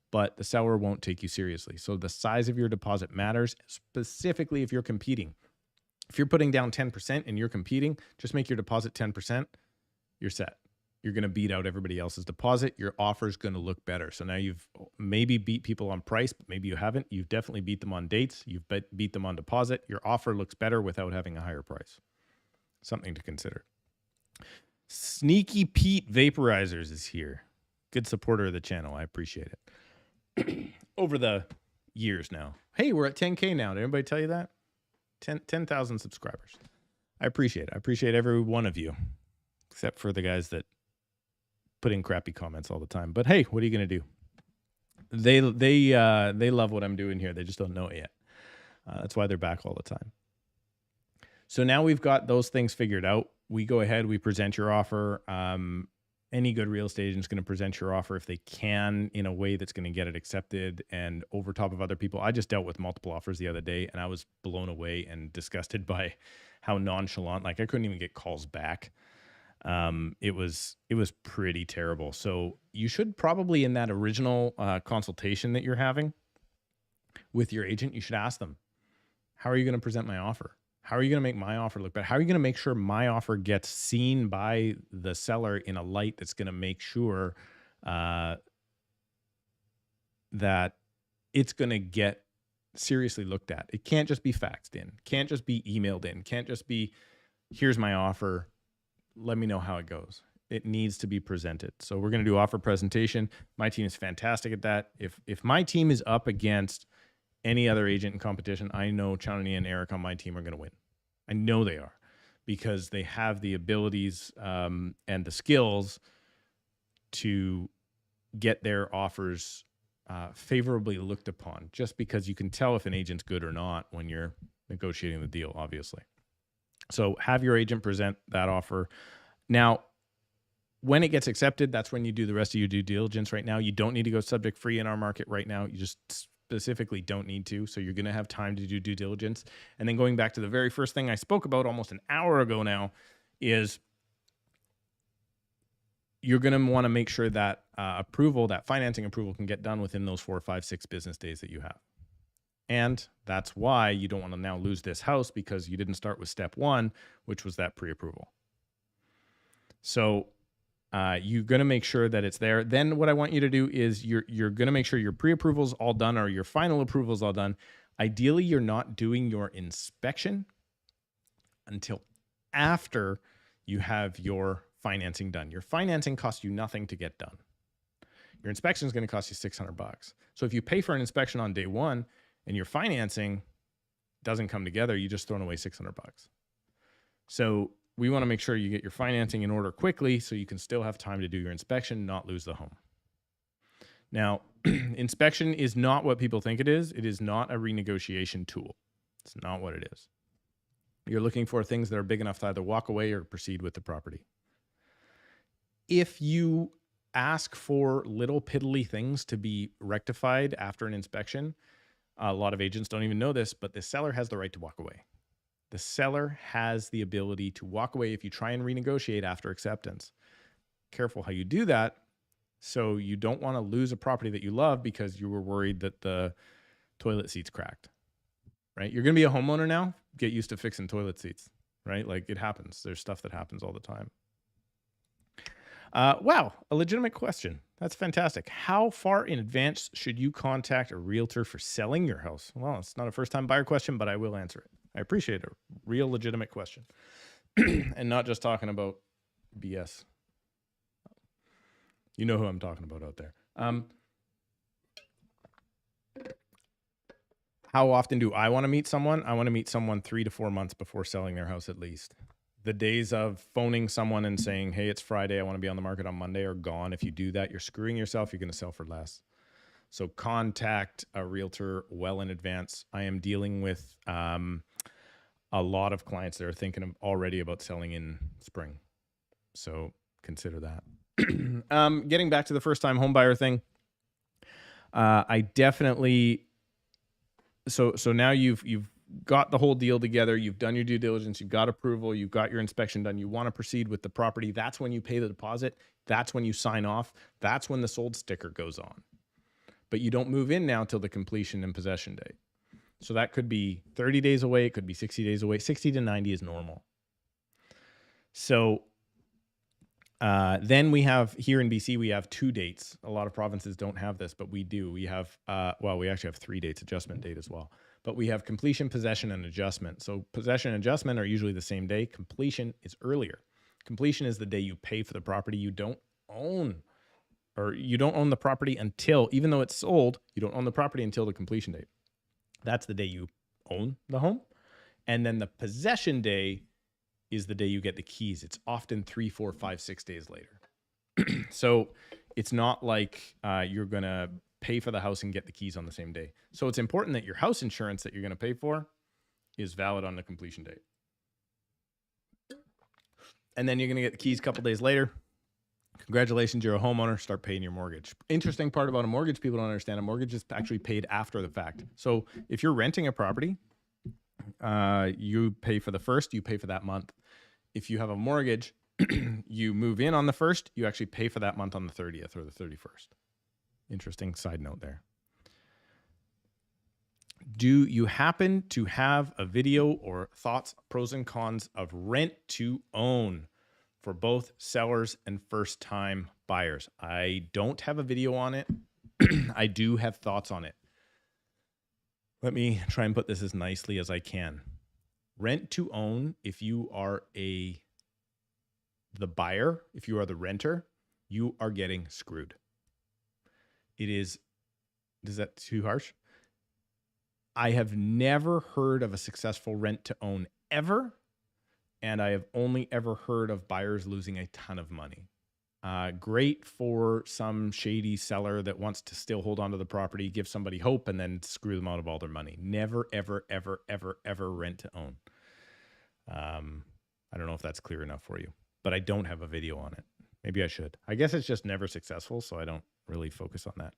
but the seller won't take you seriously. So the size of your deposit matters, specifically if you're competing. If you're putting down 10% and you're competing, just make your deposit 10%, you're set. You're going to beat out everybody else's deposit. Your offer is going to look better. So now you've maybe beat people on price, but maybe you haven't. You've definitely beat them on dates. You've beat them on deposit. Your offer looks better without having a higher price. Something to consider. Sneaky Pete Vaporizers is here. Good supporter of the channel. I appreciate it. Over the years now. Hey, we're at 10K now. Did anybody tell you that? 10,000 subscribers. I appreciate it. I appreciate every one of you, except for the guys that put in crappy comments all the time. But hey, what are you going to do? They love what I'm doing here. They just don't know it yet. That's why they're back all the time. So now we've got those things figured out. We go ahead, we present your offer. any good real estate agent is going to present your offer if they can in a way that's going to get it accepted and over top of other people. I just dealt with multiple offers the other day and I was blown away and disgusted by how nonchalant, like I couldn't even get calls back. It was pretty terrible. So you should probably in that original consultation that you're having with your agent, you should ask them, how are you going to present my offer? How are you going to make my offer look better? How are you going to make sure my offer gets seen by the seller in a light that's going to make sure that it's going to get seriously looked at? It can't just be faxed in, can't just be emailed in, can't just be, here's my offer, let me know how it goes. It needs to be presented. So we're going to do offer presentation. My team is fantastic at that. If my team is up against any other agent in competition, I know Chalani and Eric on my team are going to win. I know they are because they have the abilities and the skills to get their offers favorably looked upon, just because you can tell if an agent's good or not when you're negotiating the deal, obviously. So have your agent present that offer. Now, when it gets accepted, that's when you do the rest of your due diligence. Right now, you don't need to go subject free in our market right now. You just specifically don't need to. So you're going to have time to do due diligence. And then going back to the very first thing I spoke about almost an hour ago now is you're going to want to make sure that approval, that financing approval can get done within those 4, 5, 6 business days that you have. And that's why you don't want to now lose this house because you didn't start with step 1, which was that pre-approval. So you're going to make sure that it's there. Then what I want you to do is you're going to make sure your pre-approval's all done or your final approval's all done. Ideally, you're not doing your inspection until after you have your financing done. Your financing costs you nothing to get done. Your inspection is going to cost you $600. So if you pay for an inspection on day 1 and your financing doesn't come together, you just thrown away $600. So we want to make sure you get your financing in order quickly so you can still have time to do your inspection, not lose the home. Now, inspection is not what people think it is. It is not a renegotiation tool. It's not what it is. You're looking for things that are big enough to either walk away or proceed with the property. If you ask for little piddly things to be rectified after an inspection, a lot of agents don't even know this, but the seller has the right to walk away. The seller has the ability to walk away if you try and renegotiate after acceptance. Careful how you do that. So you don't want to lose a property that you love because you were worried that the toilet seat's cracked, right? You're going to be a homeowner now. Get used to fixing toilet seats, right? Like it happens. There's stuff that happens all the time. Wow, a legitimate question. That's fantastic. How far in advance should you contact a realtor for selling your house? Well, it's not a first-time buyer question, but I will answer it. I appreciate it. A real legitimate question. And not just talking about BS. You know who I'm talking about out there. How often do I want to meet someone? I want to meet someone 3 to 4 months before selling their house at least. The days of phoning someone and saying, hey, it's Friday, I want to be on the market on Monday are gone. If you do that, you're screwing yourself. You're going to sell for less. So contact a realtor well in advance. I am dealing with a lot of clients that are thinking of already about selling in spring. So consider that. Getting back to the first-time home buyer thing, I definitely... So now you've got the whole deal together. You've done your due diligence. You've got approval. You've got your inspection done. You want to proceed with the property. That's when you pay the deposit. That's when you sign off. That's when the sold sticker goes on. But you don't move in now till the completion and possession date. So that could be 30 days away. It could be 60 days away. 60 to 90 is normal. So then we have, here in BC, we have 2 dates. A lot of provinces don't have this, but we do. We have, we actually have 3 dates, adjustment date as well. But we have completion, possession, and adjustment. So possession and adjustment are usually the same day. Completion is earlier. Completion is the day you pay for the property. You don't own the property until, even though it's sold, you don't own the property until the completion date. That's the day you own the home. And then the possession day is the day you get the keys. It's often 3, 4, 5, 6 days later. So it's not like you're going to pay for the house and get the keys on the same day. So it's important that your house insurance that you're going to pay for is valid on the completion date. And then you're going to get the keys a couple days later. Congratulations, you're a homeowner. Start paying your mortgage. Interesting part about a mortgage people don't understand. A mortgage is actually paid after the fact. So if you're renting a property, you pay for the first, you pay for that month. If you have a mortgage, you move in on the first, you actually pay for that month on the 30th or the 31st. Interesting side note there. Do you happen to have a video or thoughts, pros and cons of rent to own for both sellers and first-time buyers? I don't have a video on it. I do have thoughts on it. Let me try and put this as nicely as I can. Rent to own, if you are the buyer, if you are the renter, you are getting screwed. Is that too harsh? I have never heard of a successful rent to own ever. And I have only ever heard of buyers losing a ton of money. Great for some shady seller that wants to still hold on to the property, give somebody hope, and then screw them out of all their money. Never, ever, ever, ever, ever rent to own. I don't know if that's clear enough for you, but I don't have a video on it. Maybe I should. I guess it's just never successful, so I don't really focus on that.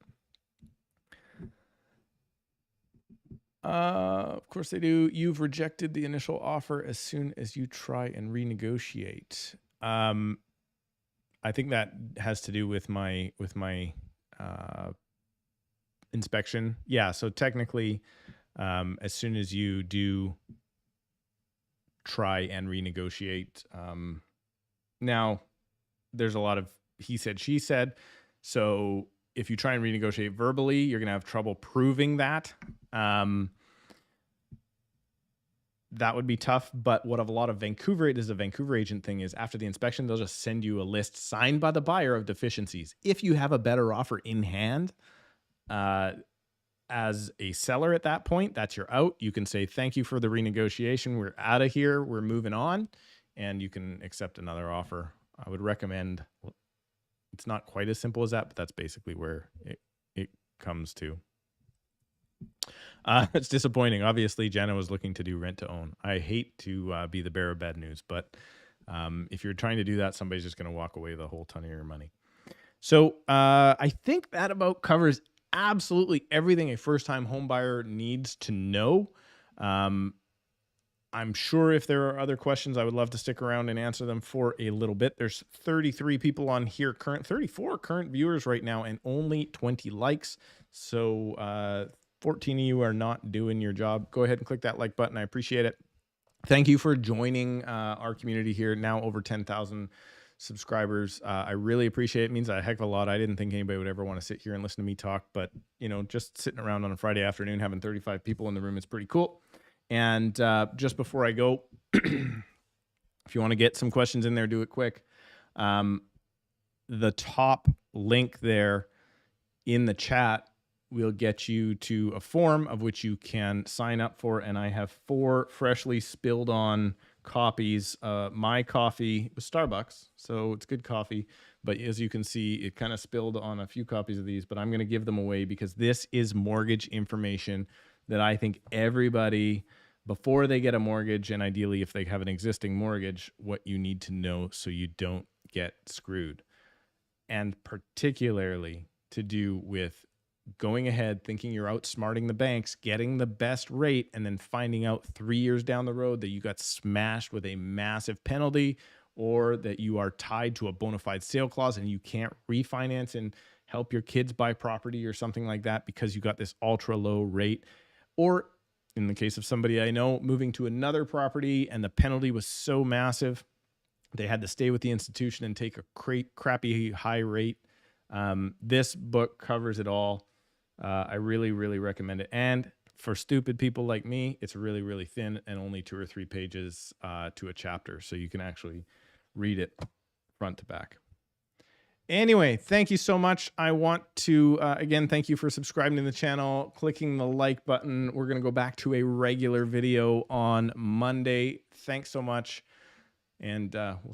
Of course they do. You've rejected the initial offer as soon as you try and renegotiate. I think that has to do with my inspection. Yeah. So technically, as soon as you do try and renegotiate, now there's a lot of he said, she said. So if you try and renegotiate verbally, you're going to have trouble proving that. That would be tough. But what a lot of Vancouver, it is a Vancouver agent thing, is after the inspection, they'll just send you a list signed by the buyer of deficiencies. If you have a better offer in hand, as a seller at that point, that's your out. You can say, thank you for the renegotiation. We're out of here. We're moving on. And you can accept another offer. I would recommend, it's not quite as simple as that, but that's basically where it comes to. It's disappointing. Obviously, Jenna was looking to do rent to own. I hate to be the bearer of bad news, but if you're trying to do that, somebody's just going to walk away with a whole ton of your money. So I think that about covers absolutely everything a first-time home buyer needs to know. I'm sure if there are other questions, I would love to stick around and answer them for a little bit. There's 33 people on here, 34 current viewers right now, and only 20 likes. So 14 of you are not doing your job. Go ahead and click that like button. I appreciate it. Thank you for joining our community here. Now over 10,000 subscribers. I really appreciate it. It means a heck of a lot. I didn't think anybody would ever want to sit here and listen to me talk, but you know, just sitting around on a Friday afternoon, having 35 people in the room is pretty cool. And just before I go, if you want to get some questions in there, do it quick. The top link there in the chat will get you to a form of which you can sign up for. And I have 4 freshly spilled on copies. My coffee was Starbucks, so it's good coffee. But as you can see, it kind of spilled on a few copies of these, but I'm going to give them away because this is mortgage information that I think everybody, before they get a mortgage, and ideally if they have an existing mortgage, what you need to know so you don't get screwed. And particularly to do with going ahead, thinking you're outsmarting the banks, getting the best rate, and then finding out 3 years down the road that you got smashed with a massive penalty, or that you are tied to a bona fide sale clause and you can't refinance and help your kids buy property or something like that because you got this ultra low rate. Or in the case of somebody I know, moving to another property and the penalty was so massive, they had to stay with the institution and take a crappy high rate. This book covers it all. I really, really recommend it. And for stupid people like me, it's really, really thin and only 2 or 3 pages to a chapter. So you can actually read it front to back. Anyway, thank you so much. I want to, again, thank you for subscribing to the channel, clicking the like button. We're going to go back to a regular video on Monday. Thanks so much. And we'll